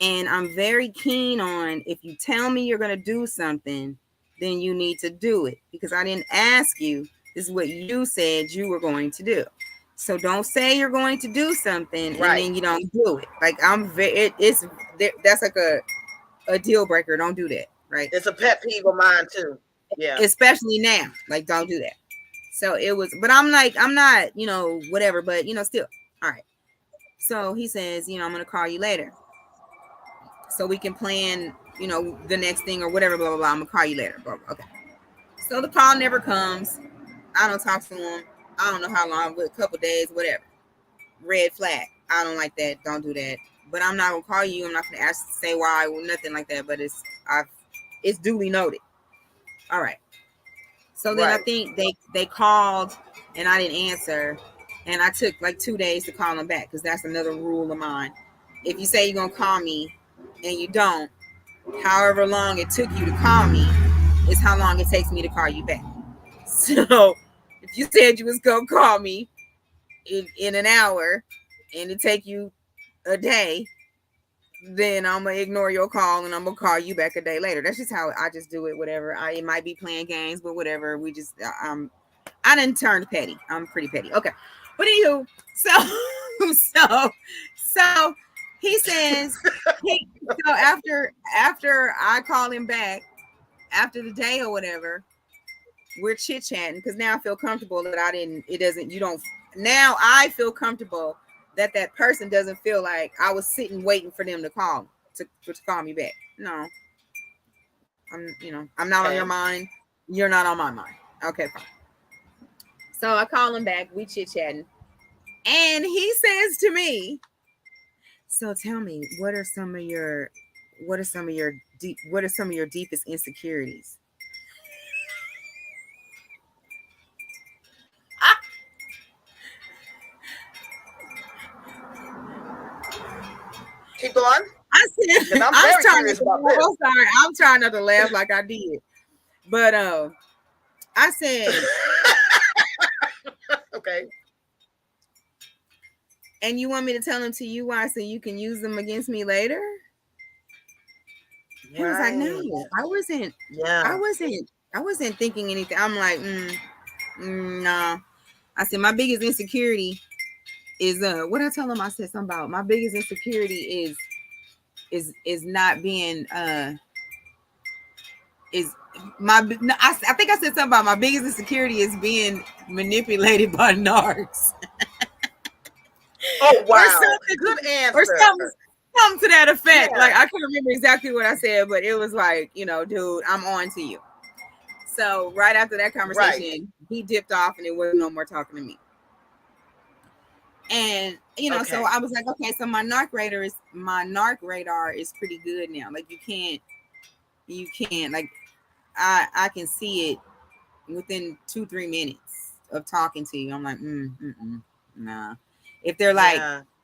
Speaker 2: and I'm very keen on, if you tell me you're going to do something, then you need to do it, because I didn't ask you. This is what you said you were going to do. So don't say you're going to do something and then you don't do it. Like, that's like a deal breaker. Don't do that. Right.
Speaker 1: It's a pet peeve of mine too. Yeah.
Speaker 2: Especially now. Like, don't do that. So it was, but I'm like, I'm not, whatever, but still. All right. So he says, I'm going to call you later, so we can plan, the next thing or whatever, blah, blah, blah. I'm going to call you later. Blah, blah. Okay. So the call never comes. I don't talk to him. I don't know how long, but a couple days, whatever. Red flag. I don't like that. Don't do that. But I'm not going to call you. I'm not going to ask to say why or nothing like that. But it's duly noted. All right. So then I think they called and I didn't answer. And I took like 2 days to call them back, because that's another rule of mine. If you say you're going to call me and you don't, however long it took you to call me is how long it takes me to call you back. So if you said you was going to call me in an hour and it take you a day, then I'm going to ignore your call and I'm going to call you back a day later. That's just how I just do it, whatever. It might be playing games, but whatever. We just, I didn't turn petty. I'm pretty petty. Okay. But anywho, so he says, so after I call him back, after the day or whatever, we're chit-chatting, because now I feel comfortable that now I feel comfortable that that person doesn't feel like I was sitting waiting for them to call to call me back. No, I'm not on your mind. You're not on my mind. Okay, fine. So I call him back. We chit chatting, and he says to me, "So tell me, what are some of your deepest insecurities?"
Speaker 1: Keep going.
Speaker 2: I said,
Speaker 1: I'm
Speaker 2: I'm
Speaker 1: very
Speaker 2: trying
Speaker 1: curious
Speaker 2: to,
Speaker 1: about this.
Speaker 2: I'm sorry, I'm trying not to laugh like I did, but I said,
Speaker 1: Okay.
Speaker 2: and you want me to tell them to you why so you can use them against me later? He was like, no, I wasn't.
Speaker 1: Yeah.
Speaker 2: I wasn't thinking anything. I'm like, nah. I said, my biggest insecurity is what I told him. I said something about my biggest insecurity is not being is my. No, I think I said something about my biggest insecurity is being manipulated by narcs.
Speaker 1: Oh wow,
Speaker 2: or
Speaker 1: good answer.
Speaker 2: Or something to that effect.
Speaker 1: Yeah.
Speaker 2: Like I can't remember exactly what I said, but it was like, dude, I'm on to you. So right after that conversation, he dipped off and it was no more talking to me. And so I was like, okay, so my narc radar is pretty good now. Like you can't like I can see it within 2-3 minutes of talking to you. I'm like, nah. If they're like,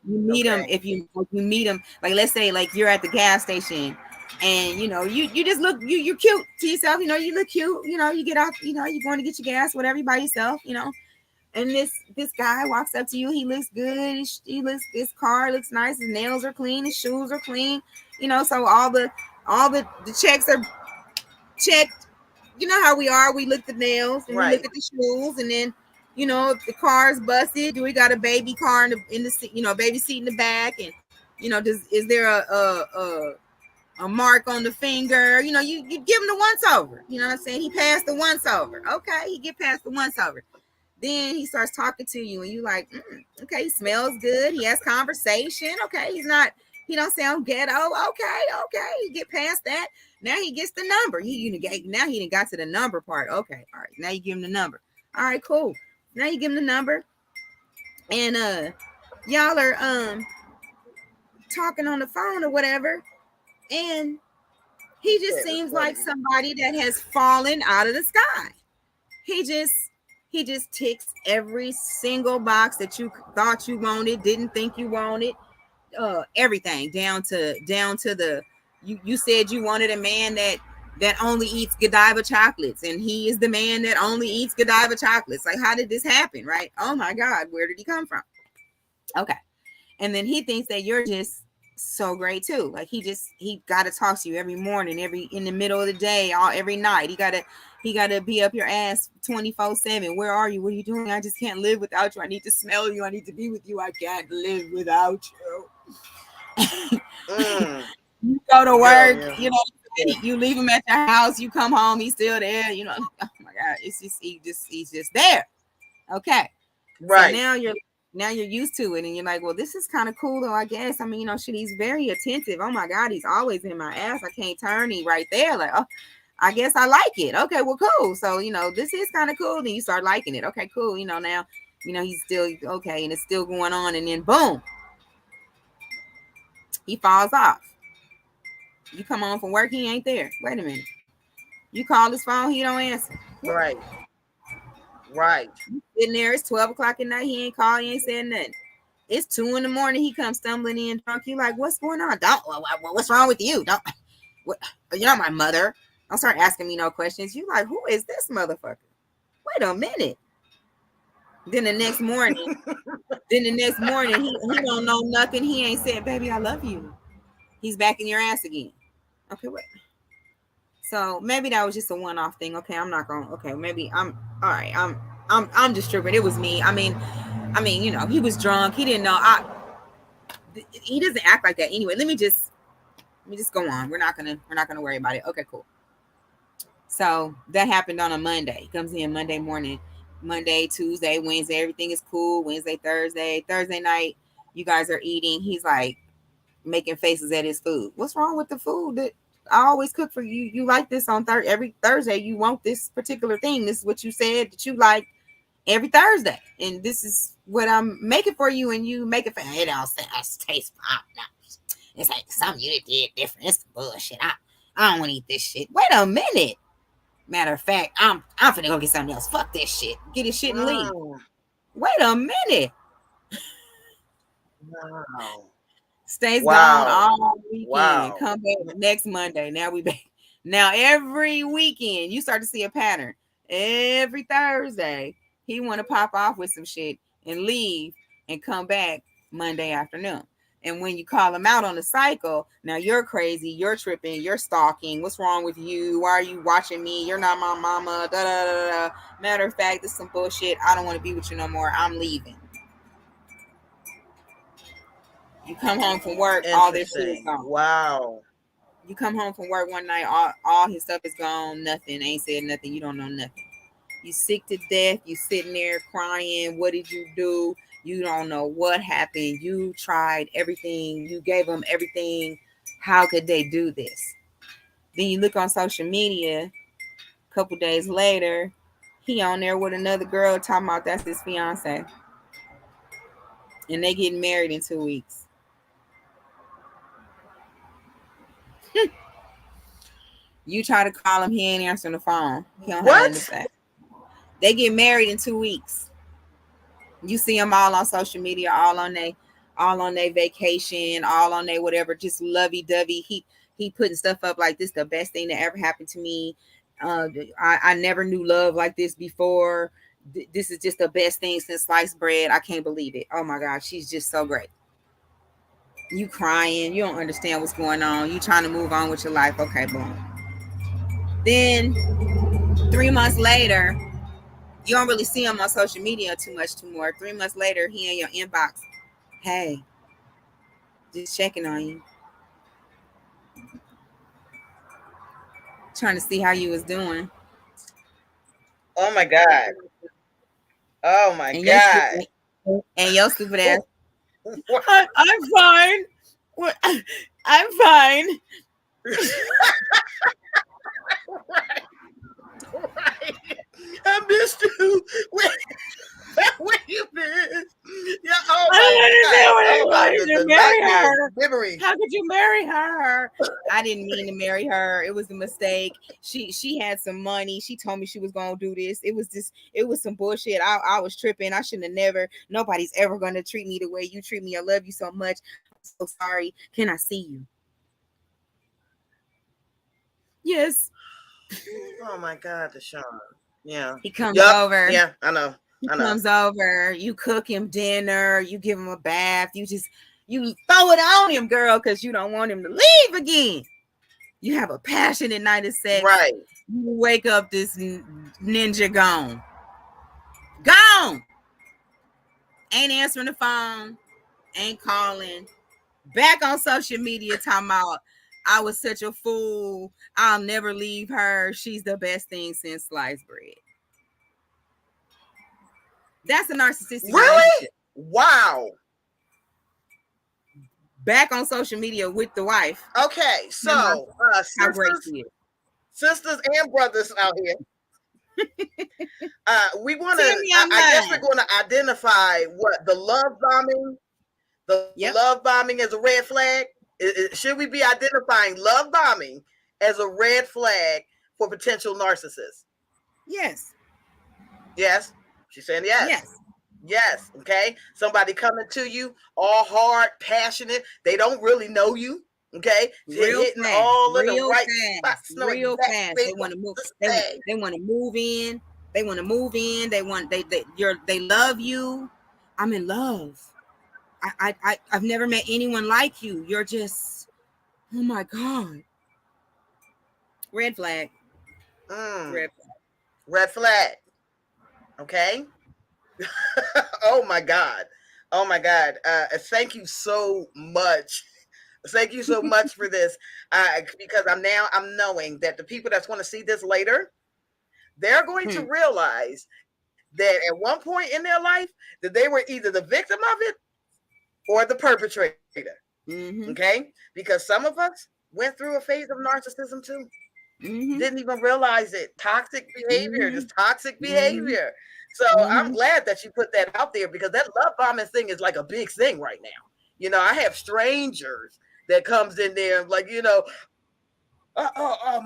Speaker 2: you meet them, if you meet them, like let's say like you're at the gas station and you just look, you're cute to yourself, you look cute, you get off, you're going to get your gas, whatever, by yourself, and this guy walks up to you, he looks good, his car looks nice, his nails are clean, his shoes are clean, so all the checks are checked. You know how we are, we look at the nails and we look at the shoes, and then if the car's busted, do we got a baby car in the seat, baby seat in the back, and is there a mark on the finger? You give him the once over. You know what I'm saying? He passed the once over. Okay, he get past the once over. Then he starts talking to you, and you like, okay, he smells good. He has conversation. Okay, he don't sound ghetto. Okay, he get past that. Now he gets the number. He done got to the number part. Okay, all right. Now you give him the number. All right, cool. Now you give him the number, and y'all are talking on the phone or whatever, and he just seems like somebody that has fallen out of the sky. He just ticks every single box that you thought you wanted, didn't think you wanted, everything down to the you said you wanted a man that only eats Godiva chocolates, and he is the man that only eats Godiva chocolates. Like, how did this happen? Right? Oh my God, where did he come from? Okay. And then he thinks that you're just so great too. Like he got to talk to you every morning, in the middle of the day, every night. He got to be up your ass 24/7. Where are you? What are you doing? I just can't live without you. I need to smell you. I need to be with you. I can't live without you. You go to work, you leave him at the house, you come home, he's still there, oh my God, it's just he's just there. Okay. Right. So now you're used to it, and you're like, well, this is kind of cool though, I guess. I mean, shit, he's very attentive. Oh my God, he's always in my ass. I can't turn. He right there. Like, oh, I guess I like it. Okay, well, cool. So, this is kind of cool. Then you start liking it. Okay, cool. Now, he's still okay, and it's still going on, and then boom, he falls off. You come home from work, he ain't there. Wait a minute. You call his phone, he don't answer.
Speaker 1: Right.
Speaker 2: Sitting there, it's 12 o'clock at night, he ain't called, he ain't saying nothing. It's 2 a.m, he comes stumbling in drunk. You like, what's going on? What's wrong with you? You're not my mother. Don't start asking me no questions. You like, who is this motherfucker? Wait a minute. Then the next morning, he don't know nothing. He ain't said, baby, I love you. He's back in your ass again. Okay, wait. So maybe that was just a one-off thing. Okay, I'm not going. Okay, maybe I'm all right. I'm just tripping. It was me. I mean, he was drunk. He didn't know. He doesn't act like that anyway. Let me just go on. We're not gonna worry about it. Okay, cool. So that happened on a Monday. He comes in Monday morning, Monday, Tuesday, Wednesday, everything is cool. Wednesday, Thursday night, you guys are eating. He's like making faces at his food. What's wrong with the food that I always cook for you? You like this on every Thursday. You want this particular thing. This is what you said that you like every Thursday, and this is what I'm making for you. And you make it for it. Don't taste. No. It's like something you did different. It's bullshit. I don't want to eat this shit. Wait a minute. Matter of fact, I'm finna go get something else. Fuck this shit. Get his shit and leave. Wait a minute.
Speaker 1: Wow.
Speaker 2: Stays gone all weekend. Come back next Monday. Now we back. Now every weekend you start to see a pattern. Every Thursday he want to pop off with some shit and leave and come back Monday afternoon. And when you call him out on the cycle, now you're crazy, you're tripping, you're stalking. What's wrong with you? Why are you watching me? You're not my mama. Da, da, da, da. Matter of fact, this is some bullshit. I don't want to be with you no more. I'm leaving. You come home from work, all this shit is gone.
Speaker 1: Wow.
Speaker 2: You come home from work one night, all his stuff is gone. Nothing. Ain't said nothing. You don't know nothing. You sick to death. You sitting there crying. What did you do? You don't know what happened. You tried everything. You gave them everything. How could they do this? Then you look on social media. A couple days later, he on there with another girl talking about that's his fiance. And they getting married in 2 weeks. You try to call him, he ain't answering the phone. He don't have nothing to say. They get married in 2 weeks. You see them all on social media, all on their vacation, all on their whatever, just lovey-dovey. He putting stuff up like this, the best thing that ever happened to me. I never knew love like this before. This is just the best thing since sliced bread. I can't believe it. Oh my God, she's just so great. You crying, you don't understand what's going on. You trying to move on with your life. Okay, boom. Then 3 months later, you don't really see him on social media too more. 3 months later, he in your inbox. Hey, just checking on you. Trying to see how you was doing.
Speaker 1: Oh my God. Oh my God.
Speaker 2: And your stupid ass. I'm fine. I'm fine.
Speaker 1: Right. I missed you. Where you been? Yeah. Oh
Speaker 2: I didn't understand what marry her.
Speaker 1: Memory.
Speaker 2: How could you marry her? I didn't mean to marry her. It was a mistake. She had some money. She told me she was gonna do this. It was some bullshit. I was tripping. I shouldn't have never. Nobody's ever gonna treat me the way you treat me. I love you so much. I'm so sorry. Can I see you? Yes.
Speaker 1: Oh my God, DeShawn. Yeah.
Speaker 2: He comes over.
Speaker 1: Yeah, I know.
Speaker 2: He comes over. You cook him dinner. You give him a bath. You throw it on him, girl, because you don't want him to leave again. You have a passionate night of sex.
Speaker 1: Right.
Speaker 2: You wake up, this ninja gone. Gone. Ain't answering the phone. Ain't calling. Back on social media talking about, I was such a fool. I'll never leave her. She's the best thing since sliced bread. That's a narcissistic relationship.
Speaker 1: Wow.
Speaker 2: Back on social media with the wife.
Speaker 1: Okay, so
Speaker 2: how great she is.
Speaker 1: Sisters and brothers out here. We want to. I guess we're going to identify what the love bombing. Love bombing as a red flag. Should we be identifying love bombing as a red flag for potential narcissists?
Speaker 2: Yes.
Speaker 1: Yes. She's saying yes.
Speaker 2: Yes.
Speaker 1: Yes. Okay. Somebody coming to you all hard, passionate. They don't really know you. Okay.
Speaker 2: Real
Speaker 1: hitting
Speaker 2: fast.
Speaker 1: all of
Speaker 2: real
Speaker 1: the right
Speaker 2: fast.
Speaker 1: spots.
Speaker 2: Real fast. They want to move. They want to move in. They want to move in. They love you. I'm in love. I've never met anyone like you. You're just, oh my God. Red flag.
Speaker 1: Red flag. Red flag. Okay. Oh my God. Oh my God. Thank you so much. Thank you so much for this. Because I'm knowing that the people that's going to see this later, they're going to realize that at one point in their life that they were either the victim of it or the perpetrator.
Speaker 2: Mm-hmm.
Speaker 1: Okay, because some of us went through a phase of narcissism too.
Speaker 2: Mm-hmm.
Speaker 1: Didn't even realize it. Toxic behavior, just toxic behavior. So I'm glad that you put that out there, because that love bombing thing is like a big thing right now. You know, I have strangers that comes in there and like, you know,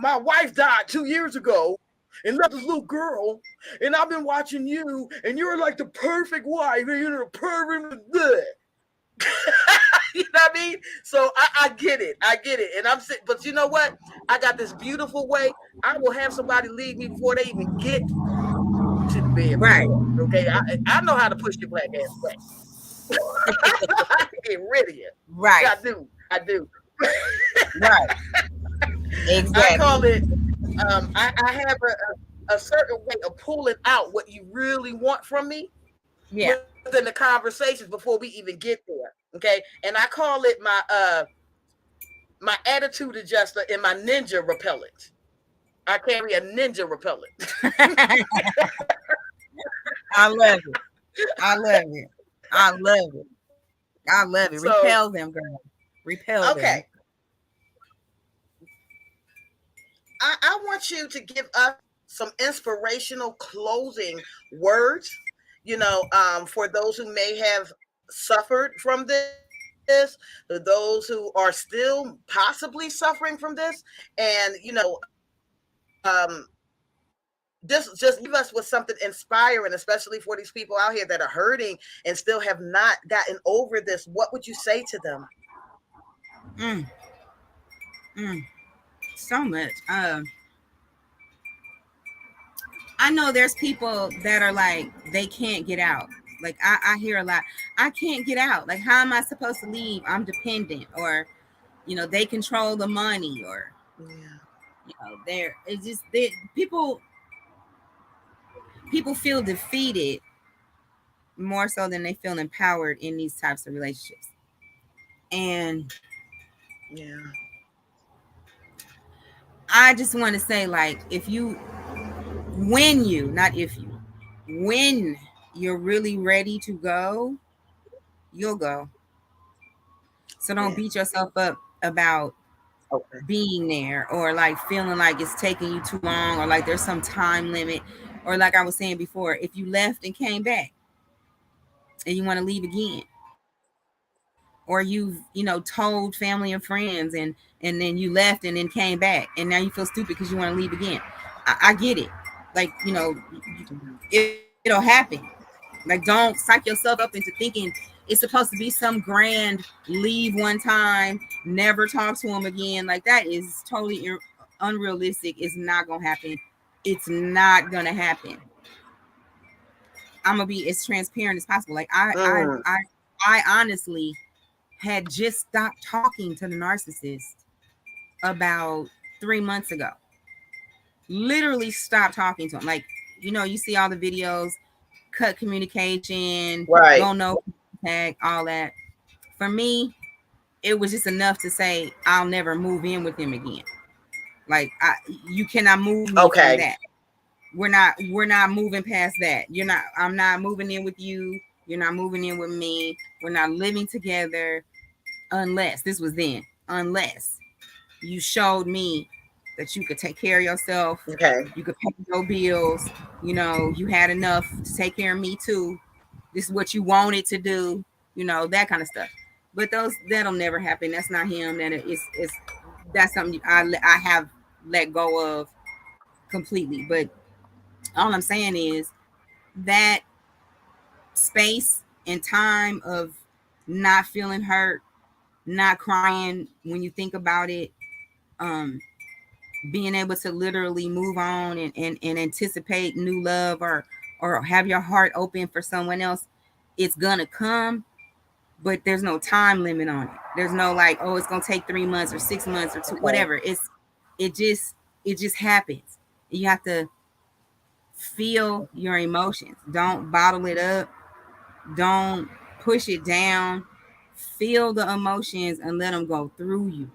Speaker 1: my wife died 2 years ago and left this little girl, and I've been watching you, and you're like the perfect wife, and you're the perfect. You know what I mean? So I get it. I get it. And I'm saying, but you know what? I got this beautiful way. I will have somebody leave me before they even get to the bed.
Speaker 2: Right.
Speaker 1: Okay. I know how to push your black ass away. I can get rid of you.
Speaker 2: Right.
Speaker 1: I do.
Speaker 2: Right. Exactly.
Speaker 1: I call it, I have a certain way of pulling out what you really want from me.
Speaker 2: Yeah.
Speaker 1: Within the conversations before we even get there. Okay. And I call it my attitude adjuster and my ninja repellent. I carry a ninja repellent.
Speaker 2: I love it. I love it. I love it. I love it.
Speaker 1: So,
Speaker 2: repel them, girl. Repel them.
Speaker 1: Okay. I want you to give us some inspirational closing words, you know, for those who may have suffered from this, those who are still possibly suffering from this, and you know, just leave us with something inspiring, especially for these people out here that are hurting and still have not gotten over this. What would you say to them?
Speaker 2: So much. I know there's people that are like, they can't get out. Like I hear a lot, I can't get out. Like, how am I supposed to leave? I'm dependent, or, you know, they control the money, or, you know, it's just people feel defeated more so than they feel empowered in these types of relationships. And I just want to say, like, when you're really ready to go, you'll go. So don't beat yourself up about being there, or like feeling like it's taking you too long, or like there's some time limit, or like I was saying before, if you left and came back and you want to leave again, or you've, you know, told family and friends, and then you left and then came back, and now you feel stupid because you want to leave again. I get it. Like, you know, it'll happen. Like, don't psych yourself up into thinking it's supposed to be some grand leave one time, never talk to them again. Like, that is totally unrealistic. It's not gonna happen. It's not gonna happen. I'm gonna be as transparent as possible. Like, I honestly had just stopped talking to the narcissist about 3 months ago. Literally stopped talking to him. Like, you know, you see all the videos, cut communication, don't know contact, all that. For me, it was just enough to say I'll never move in with him again. Like, you cannot move me from that. We're not moving past that. I'm not moving in with you. You're not moving in with me. We're not living together unless you showed me that you could take care of yourself. You could pay your bills. You know, you had enough to take care of me too. This is what you wanted to do. You know, that kind of stuff. But that'll never happen. That's not him. That's something I have let go of completely. But all I'm saying is that space and time of not feeling hurt, not crying when you think about it, being able to literally move on and anticipate new love, or have your heart open for someone else, it's gonna come, but there's no time limit on it. There's no like, oh, it's gonna take 3 months or 6 months or whatever. It just happens. You have to feel your emotions. Don't bottle it up. Don't push it down. Feel the emotions and let them go through you.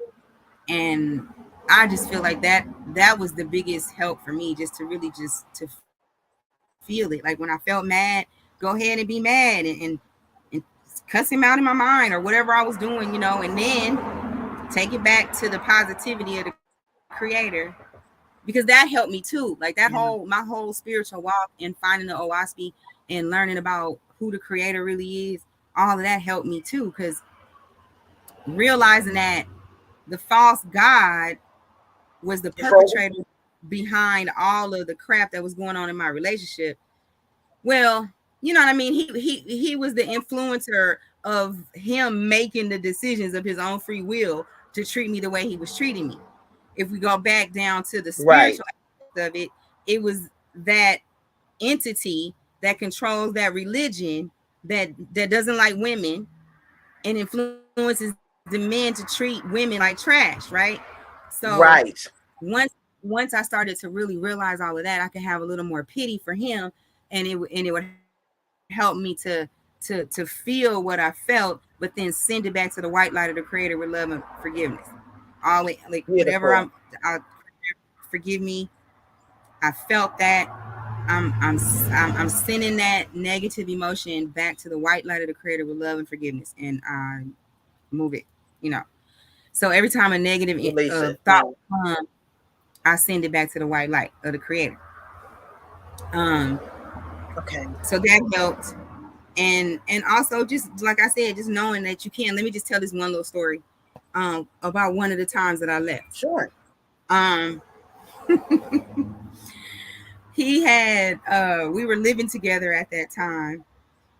Speaker 2: And I just feel like that was the biggest help for me, just to really just to feel it. Like when I felt mad, go ahead and be mad and cuss him out in my mind or whatever I was doing, you know, and then take it back to the positivity of the creator, because that helped me too. Like that my whole spiritual walk and finding the OASP and learning about who the creator really is, all of that helped me too, because realizing that the false God was the perpetrator behind all of the crap that was going on in my relationship. Well, you know what I mean? He was the influencer of him making the decisions of his own free will to treat me the way he was treating me. If we go back down to the spiritual aspect of it, it was that entity that controls that religion that doesn't like women and influences the men to treat women like trash, right? So once I started to really realize all of that, I could have a little more pity for him, and it would help me to feel what I felt, but then send it back to the white light of the creator with love and forgiveness. Always, like whatever I forgive me. I felt that. I'm sending that negative emotion back to the white light of the creator with love and forgiveness, and move it, you know. So every time a negative thought comes, I send it back to the white light of the creator.
Speaker 1: Okay.
Speaker 2: So that helped. And also, just like I said, just knowing that you can. Let me just tell this one little story about one of the times that I left.
Speaker 1: Sure.
Speaker 2: He had we were living together at that time,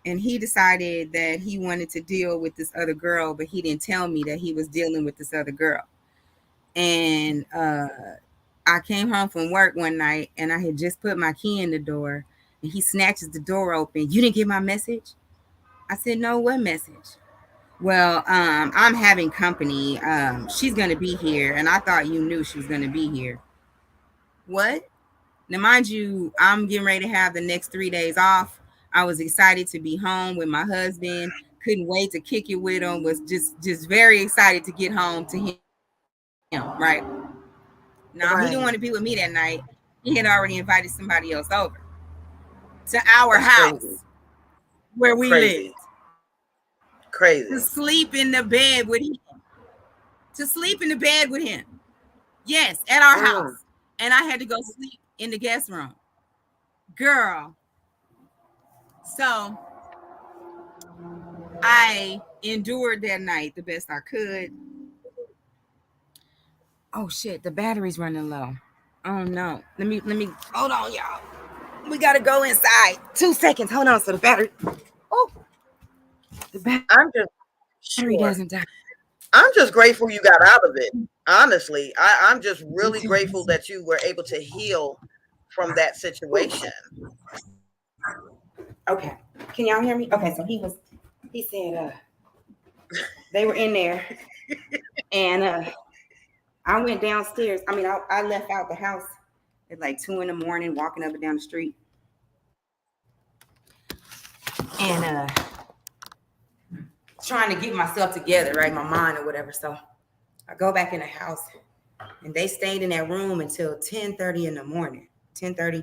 Speaker 2: and he decided that he wanted to deal with this other girl, but he didn't tell me that he was dealing with this other girl. And I came home from work one night, and I had just put my key in the door, and he snatches the door open. You didn't get my message? I said, no, what message? Well, I'm having company. She's going to be here, and I thought you knew she was going to be here. What? Now, mind you, I'm getting ready to have the next 3 days off. I was excited to be home with my husband. Couldn't wait to kick it with him. Was just very excited to get home to him, right? Now, he didn't want to be with me that night. He had already invited somebody else over to our house where we lived.
Speaker 1: Crazy.
Speaker 2: To sleep in the bed with him. Yes, at our house. And I had to go sleep in the guest room. Girl. So I endured that night the best I could. Oh shit, the battery's running low. Oh no. Let me hold on, y'all. We gotta go inside. 2 seconds. Hold on. So the battery. Oh, the battery doesn't die.
Speaker 1: I'm just grateful you got out of it. Honestly, I'm just really grateful that you were able to heal from that situation.
Speaker 2: Okay. Can y'all hear me? Okay, so he said they were in there, and I went downstairs. I mean, I left out the house at like 2 a.m, walking up and down the street. And trying to get myself together, right? My mind or whatever. So I go back in the house, and they stayed in that room until 10:30 in the morning, 10:30,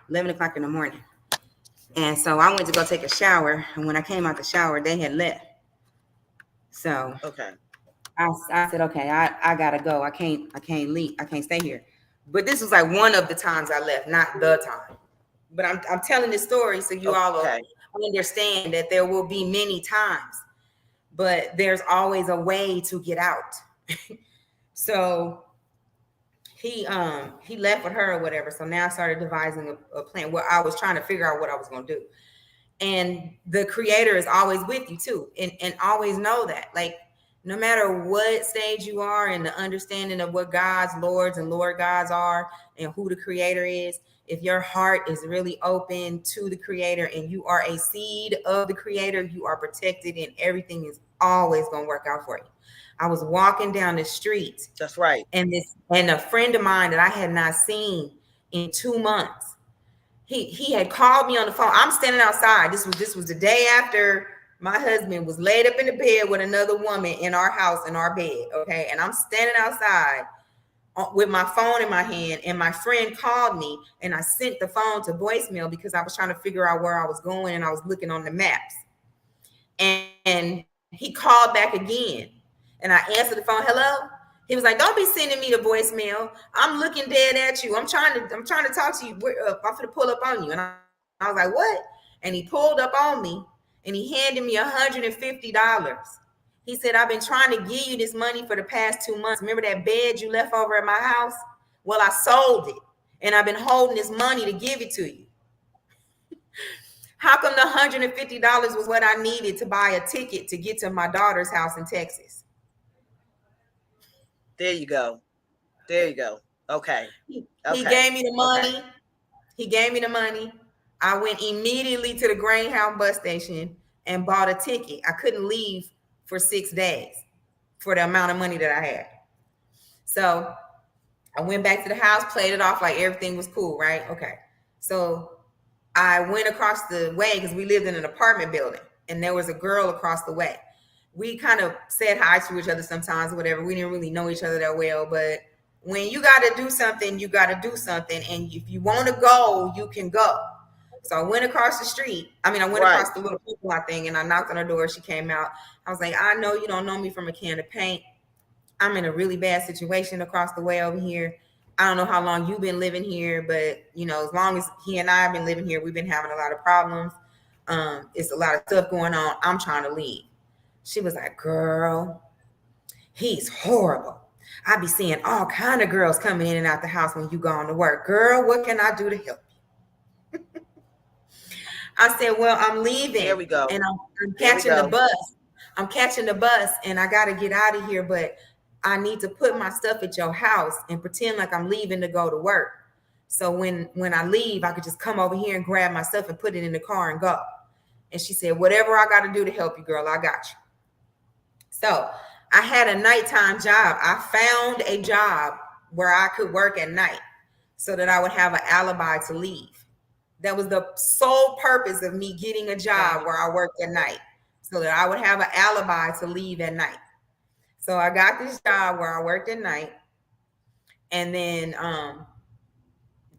Speaker 2: 11 o'clock in the morning. And so I went to go take a shower. And when I came out the shower, they had left. So I said, okay, I gotta go. I can't leave. I can't stay here. But this was like one of the times I left, not the time. But I'm telling this story so you all will understand that there will be many times, but there's always a way to get out. So he left with her or whatever. So now I started devising a plan where I was trying to figure out what I was going to do. And the creator is always with you too. And always know that, like, no matter what stage you are in the understanding of what God's Lords and Lord Gods are and who the creator is, if your heart is really open to the creator and you are a seed of the creator, you are protected and everything is always going to work out for you. I was walking down the street.
Speaker 1: That's right.
Speaker 2: And a friend of mine that I had not seen in 2 months, he had called me on the phone. I'm standing outside. This was the day after my husband was laid up in the bed with another woman in our house, in our bed. Okay. And I'm standing outside with my phone in my hand, and my friend called me, and I sent the phone to voicemail because I was trying to figure out where I was going, and I was looking on the maps. And he called back again, and I answered the phone. Hello. He was like, "Don't be sending me the voicemail. I'm looking dead at you. I'm trying to talk to you. I'm going to pull up on you." And I was like, "What?" And he pulled up on me, and he handed me $150. He said, "I've been trying to give you this money for the past 2 months. Remember that bed you left over at my house? Well, I sold it, and I've been holding this money to give it to you." How come the $150 was what I needed to buy a ticket to get to my daughter's house in Texas?
Speaker 1: There you go. There you go. Okay.
Speaker 2: He gave me the money. Okay. He gave me the money. I went immediately to the Greyhound bus station and bought a ticket. I couldn't leave for 6 days for the amount of money that I had. So I went back to the house, played it off like everything was cool, right? Okay. So I went across the way because we lived in an apartment building, and there was a girl across the way. We kind of said hi to each other sometimes, whatever. We didn't really know each other that well, but when you got to do something, you got to do something. And if you want to go, you can go. So I went across the street. I went across the little parking lot thing, and I knocked on her door. She came out. I was like, "I know you don't know me from a can of paint. I'm in a really bad situation across the way over here. I don't know how long you've been living here, but as long as he and I have been living here, we've been having a lot of problems. It's a lot of stuff going on. I'm trying to leave." She was like, "Girl, he's horrible. I be seeing all kind of girls coming in and out the house when you going to work. Girl, what can I do to help you?" I said, "Well, I'm leaving.
Speaker 1: There we go.
Speaker 2: And I'm catching the bus. I'm catching the bus, and I got to get out of here, but I need to put my stuff at your house and pretend like I'm leaving to go to work. So when I leave, I could just come over here and grab my stuff and put it in the car and go." And she said, "Whatever I got to do to help you, girl, I got you." So I had a nighttime job. I found a job where I could work at night so that I would have an alibi to leave. That was the sole purpose of me getting a job where I worked at night, so that I would have an alibi to leave at night. So I got this job where I worked at night. And then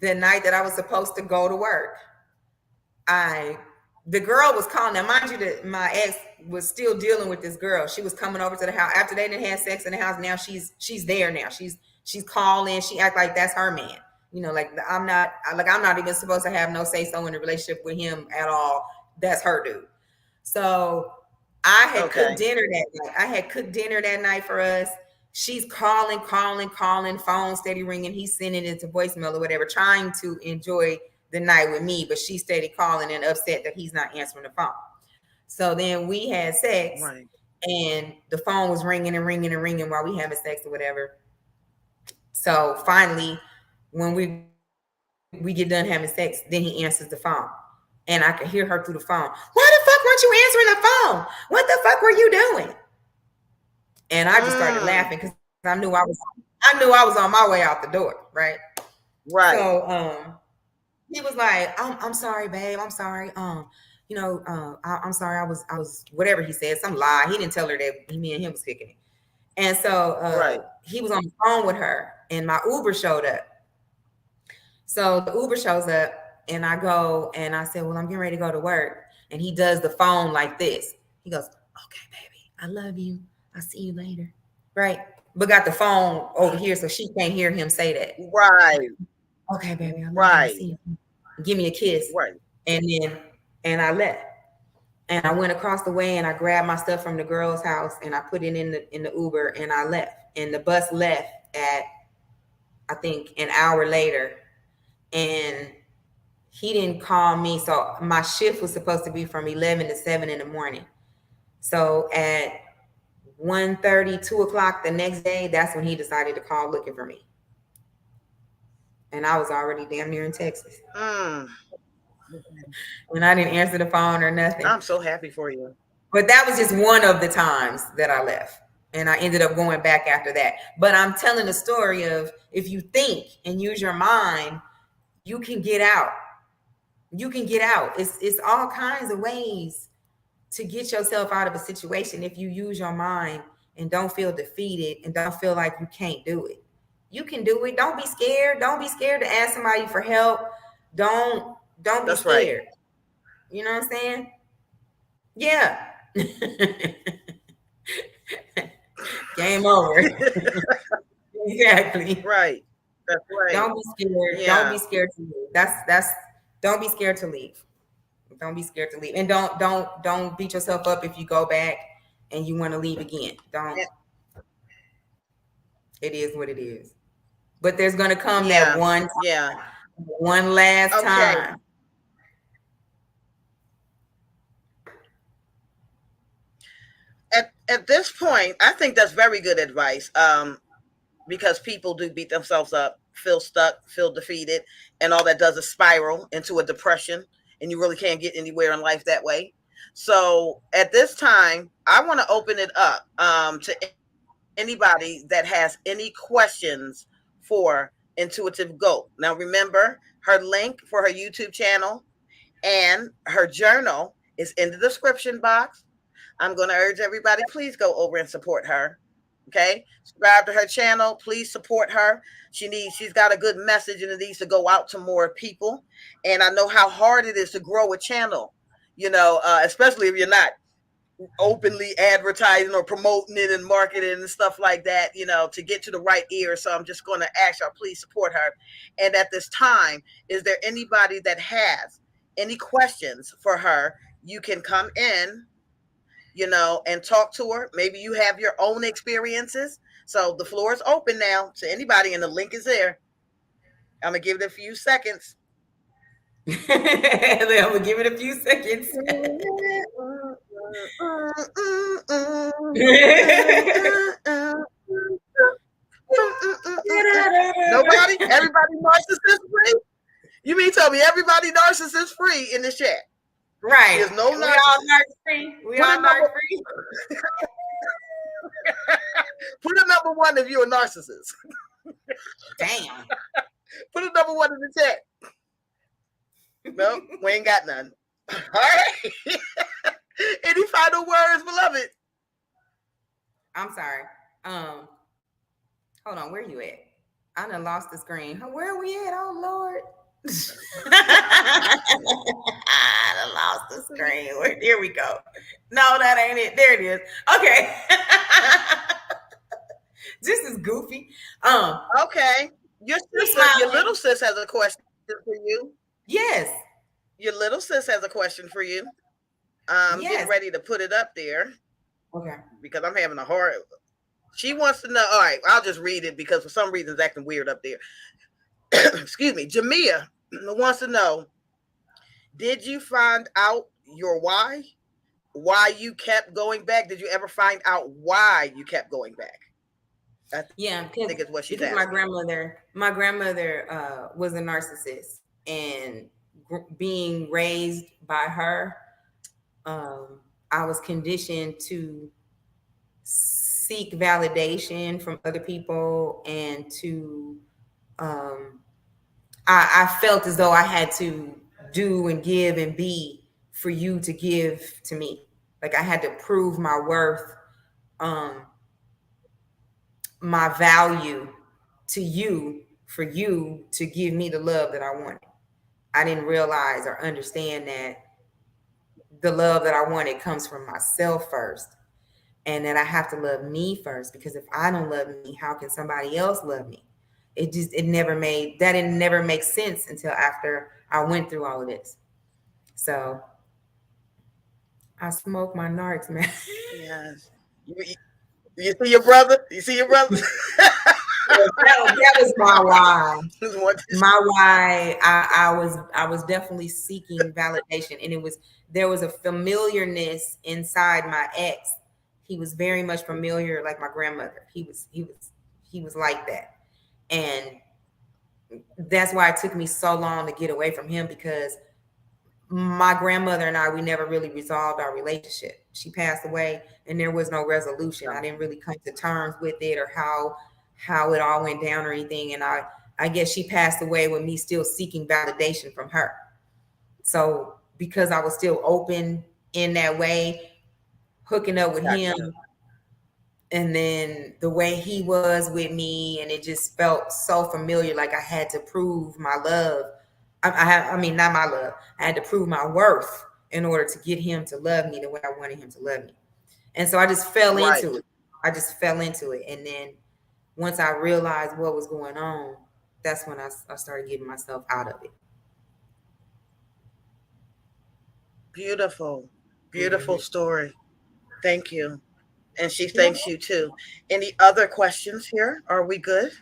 Speaker 2: the night that I was supposed to go to work, the girl was calling. Now, mind you, that my ex was still dealing with this girl. She was coming over to the house after they didn't have sex in the house. Now she's there now. She's calling. She act like that's her man. I'm not even supposed to have no say so in the relationship with him at all. That's her dude. So I had cooked dinner that night. I had cooked dinner that night for us. She's calling, phone steady ringing. He's sending it to voicemail or whatever, trying to enjoy the night with me, but she's steady calling and upset that he's not answering the phone. So then we had sex, and the phone was ringing and ringing and ringing while we having sex or whatever. So finally, when we get done having sex, then he answers the phone. And I could hear her through the phone. "Why the fuck weren't you answering the phone? What the fuck were you doing?" And I just started laughing because I knew I was on my way out the door, right?
Speaker 1: Right.
Speaker 2: So he was like, I'm sorry, babe. I'm sorry. I'm sorry. I was whatever he said, some lie. He didn't tell her that me and him was kicking it. And so he was on the phone with her, and my Uber showed up. So the Uber shows up, and I go and I said, "Well, I'm getting ready to go to work." And he does the phone like this. He goes, "Okay, baby, I love you. I'll see you later." Right? But got the phone over here so she can't hear him say that.
Speaker 1: Right.
Speaker 2: "Okay, baby, I love you. See you. Give me a kiss."
Speaker 1: Right.
Speaker 2: And I left. And I went across the way and I grabbed my stuff from the girl's house and I put it in the Uber and I left. And the bus left at, I think, an hour later. And he didn't call me. So my shift was supposed to be from 11 to 7 in the morning. So at 1:30, 2 o'clock the next day, that's when he decided to call looking for me. And I was already damn near in Texas. When I didn't answer the phone or nothing.
Speaker 1: I'm so happy for you.
Speaker 2: But that was just one of the times that I left. And I ended up going back after that. But I'm telling the story of, if you think and use your mind, you can get out. You can get out. It's all kinds of ways to get yourself out of a situation if you use your mind and don't feel defeated and don't feel like you can't do it. You can do it. Don't be scared. Don't be scared to ask somebody for help. Don't be
Speaker 1: That's
Speaker 2: scared.
Speaker 1: right.
Speaker 2: You know what I'm saying? Yeah. Game over. Exactly.
Speaker 1: Right. That's right.
Speaker 2: Don't be scared.
Speaker 1: Yeah.
Speaker 2: Don't be scared to leave. That's don't be scared to leave. Don't be scared to leave. And don't beat yourself up if you go back and you want to leave again. Don't. It is what it is. But there's gonna come that one last time.
Speaker 1: At this point, I think that's very good advice. Because people do beat themselves up, feel stuck, feel defeated, and all that does is spiral into a depression, and you really can't get anywhere in life that way. So at this time, I want to open it up to anybody that has any questions for Intuitive Goat. Now, remember, her link for her YouTube channel and her journal is in the description box. I'm going to urge everybody, please go over and support her. Okay, subscribe to her channel. Please support her. She's got a good message, and it needs to go out to more people. And I know how hard it is to grow a channel, especially if you're not openly advertising or promoting it and marketing and stuff like that, to get to the right ear. So I'm just going to ask y'all, please support her. And at this time, is there anybody that has any questions for her? You can come in, and talk to her. Maybe you have your own experiences. So the floor is open now to anybody, and the link is there. I'm going to give it a few seconds.
Speaker 2: I'm going to give it a few seconds.
Speaker 1: Nobody? Everybody narcissist free? You mean tell me everybody narcissist free in this chat?
Speaker 2: Right.
Speaker 1: There's no
Speaker 2: we all narc free. We all narc free.
Speaker 1: Put a number one if you're a narcissist.
Speaker 2: Damn.
Speaker 1: Put a number one in the chat. No, we ain't got none. All right. Any final words, beloved?
Speaker 2: I'm sorry. Hold on. Where you at? I done lost the screen. Where are we at? Oh Lord. I done lost the screen. Here we go. No, that ain't it. There it is. Okay. This is goofy.
Speaker 1: Okay. Your little sis has a question for you.
Speaker 2: Yes.
Speaker 1: Your little sis has a question for you. Get ready to put it up there.
Speaker 2: Okay.
Speaker 1: Because I'm having a hard. She wants to know. All right, I'll just read it because for some reason it's acting weird up there. Excuse me. Jamia wants to know, did you find out your why? Why you kept going back? Did you ever find out why you kept going back? I think it's what she's asking.
Speaker 2: My grandmother was a narcissist, and being raised by her, I was conditioned to seek validation from other people, and to I felt as though I had to do and give and be for you to give to me. Like I had to prove my worth, my value to you for you to give me the love that I wanted. I didn't realize or understand that the love that I wanted comes from myself first, and that I have to love me first, because if I don't love me, how can somebody else love me? It never make sense until after I went through all of this. So I smoke my narcs, man.
Speaker 1: Yes. You see your brother?
Speaker 2: That was my why. My why. I was definitely seeking validation, and there was a familiarness inside my ex. He was very much familiar, like my grandmother. He was like that, and that's why it took me so long to get away from him, because my grandmother and we never really resolved our relationship. She passed away, and there was no resolution. I didn't really come to terms with it, or how it all went down or anything. And I guess she passed away with me still seeking validation from her. So because I was still open in that way, hooking up with him,
Speaker 3: And then the way he was with me, and it just felt so familiar, like I had to prove my love. I mean, not my love. I had to prove my worth in order to get him to love me the way I wanted him to love me. And so I just fell
Speaker 1: Right.
Speaker 3: into it. And then once I realized what was going on, that's when I started getting myself out of it.
Speaker 1: Beautiful, beautiful
Speaker 3: Mm-hmm.
Speaker 1: story. Thank you. And she
Speaker 3: You know,
Speaker 1: thanks you too. Any other questions here? Are we good?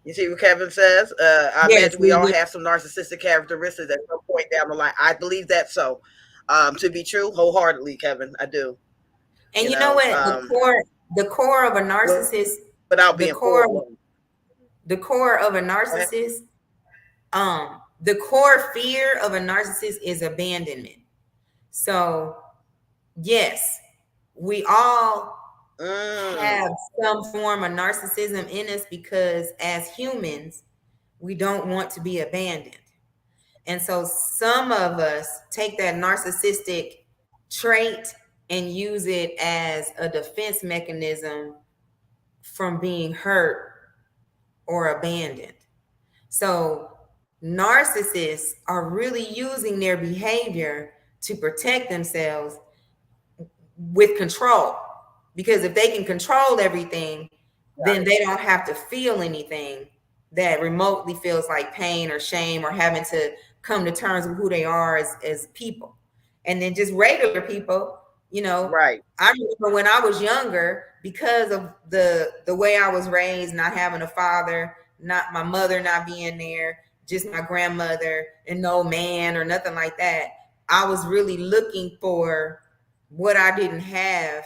Speaker 1: You see what Kevin says? I
Speaker 3: yes,
Speaker 1: imagine we all have some narcissistic characteristics at some point down the line. I believe that so. To be true, wholeheartedly, Kevin, I do.
Speaker 3: and
Speaker 1: You
Speaker 3: you know
Speaker 1: know,
Speaker 3: what? The core of a narcissist,
Speaker 1: without
Speaker 3: the
Speaker 1: being
Speaker 3: core,
Speaker 1: full blown.
Speaker 3: the core of a narcissist, the core fear of a narcissist is abandonment. So yes, we all have some form of narcissism in us, because as humans, we don't want to be abandoned. And so some of us take that narcissistic trait and use it as a defense mechanism from being hurt or abandoned. So narcissists are really using their behavior to protect themselves with control. Because if they can control everything, then they don't have to feel anything that remotely feels like pain or shame, or having to come to terms with who they are as people. And then just regular people, you know,
Speaker 1: Right.
Speaker 3: I remember when I was younger, because of the way I was raised, not having a father, not my mother not being there, just my grandmother, and no man or nothing like that, I was really looking for what I didn't have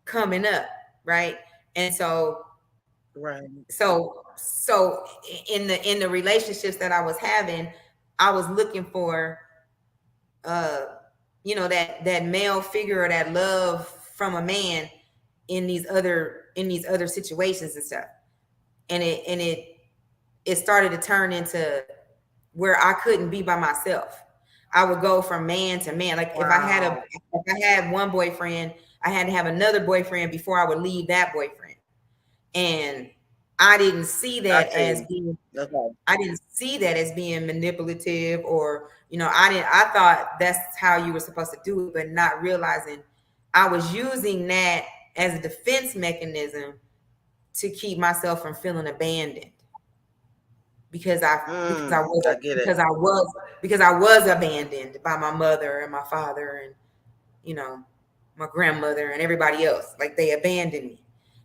Speaker 3: coming up, right? And so
Speaker 1: Right.
Speaker 3: so in the relationships that I was having, I was looking for that male figure, or that love from a man in these other situations and stuff. And it started to turn into where I couldn't be by myself. I would go from man to man. Like if I had one boyfriend, I had to have another boyfriend before I would leave that boyfriend. And I didn't see that as being manipulative, or I thought that's how you were supposed to do it, but not realizing I was using that as a defense mechanism to keep myself from feeling abandoned. Because I
Speaker 1: get it.
Speaker 3: because I was abandoned by my mother and my father, and my grandmother and everybody else. Like, they abandoned me.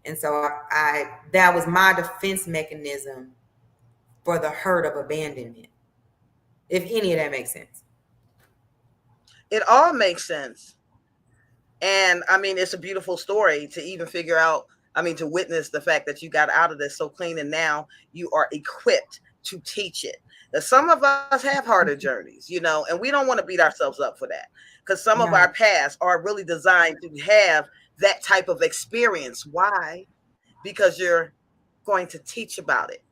Speaker 3: And so I that was my defense mechanism for the hurt of abandonment. If any of that makes sense.
Speaker 1: It all makes sense. And I mean, it's a beautiful story to even figure out, to witness the fact that you got out of this so clean, and now you are equipped to teach it. Now, some of us have harder journeys, and we don't want to beat ourselves up for that, because some of our pasts are really designed to have that type of experience. Why? Because you're going to teach about it.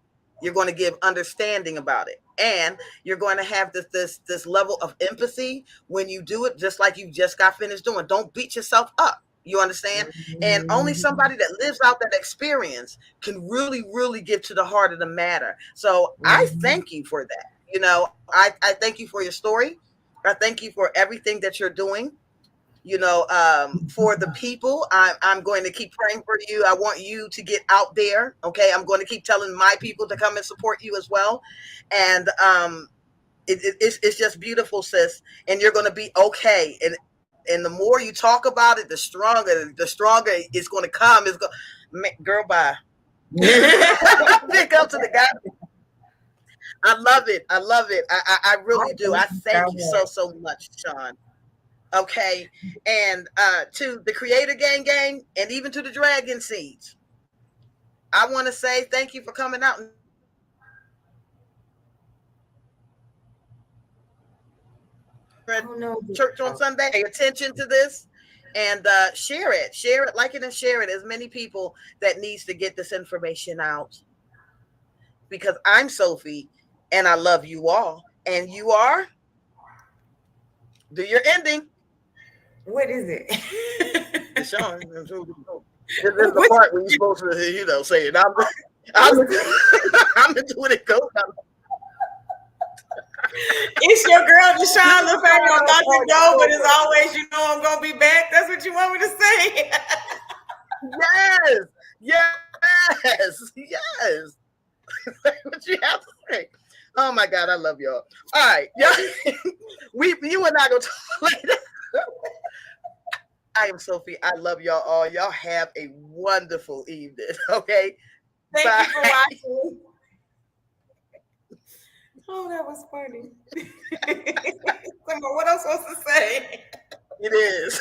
Speaker 1: You're going to give understanding about it. And you're going to have this level of empathy when you do it, just like you just got finished doing. Don't beat yourself up. You understand? And only somebody that lives out that experience can really, really get to the heart of the matter. So I thank you for that. I thank you for your story. I thank you for everything that you're doing. For the people, I'm going to keep praying for you. I want you to get out there. Okay. I'm going to keep telling my people to come and support you as well. And it's just beautiful, sis. And you're going to be okay. And the more you talk about it, the stronger it's going to come. It's going, girl, bye. Pick up to the guy. I love it. I really do. I thank you so much, Sean. Okay. And to the Creator Gang, and even to the Dragon Seeds, I want to say thank you for coming out and church on Sunday. Pay attention to this and share it, like it, and share it. As many people that needs to get this information out, because I'm Sophie and I love you all. And you are? Do your ending.
Speaker 3: What is it?
Speaker 1: DeShawn, this is the part where you're supposed to, you know, say it. I'm into it. Go.
Speaker 3: It's your girl, DeShawn La Faye. I'm about to go, but as always, you know I'm gonna be back. That's what you want me to say.
Speaker 1: Yes. What you have to say. Oh my God, I love y'all. All right, yeah. You and I go talk later. I am Sophie. I love y'all all. Y'all have a wonderful evening. Okay.
Speaker 3: Thank
Speaker 1: Bye.
Speaker 3: you for watching. Oh, that was funny. What else was to say?
Speaker 1: It is.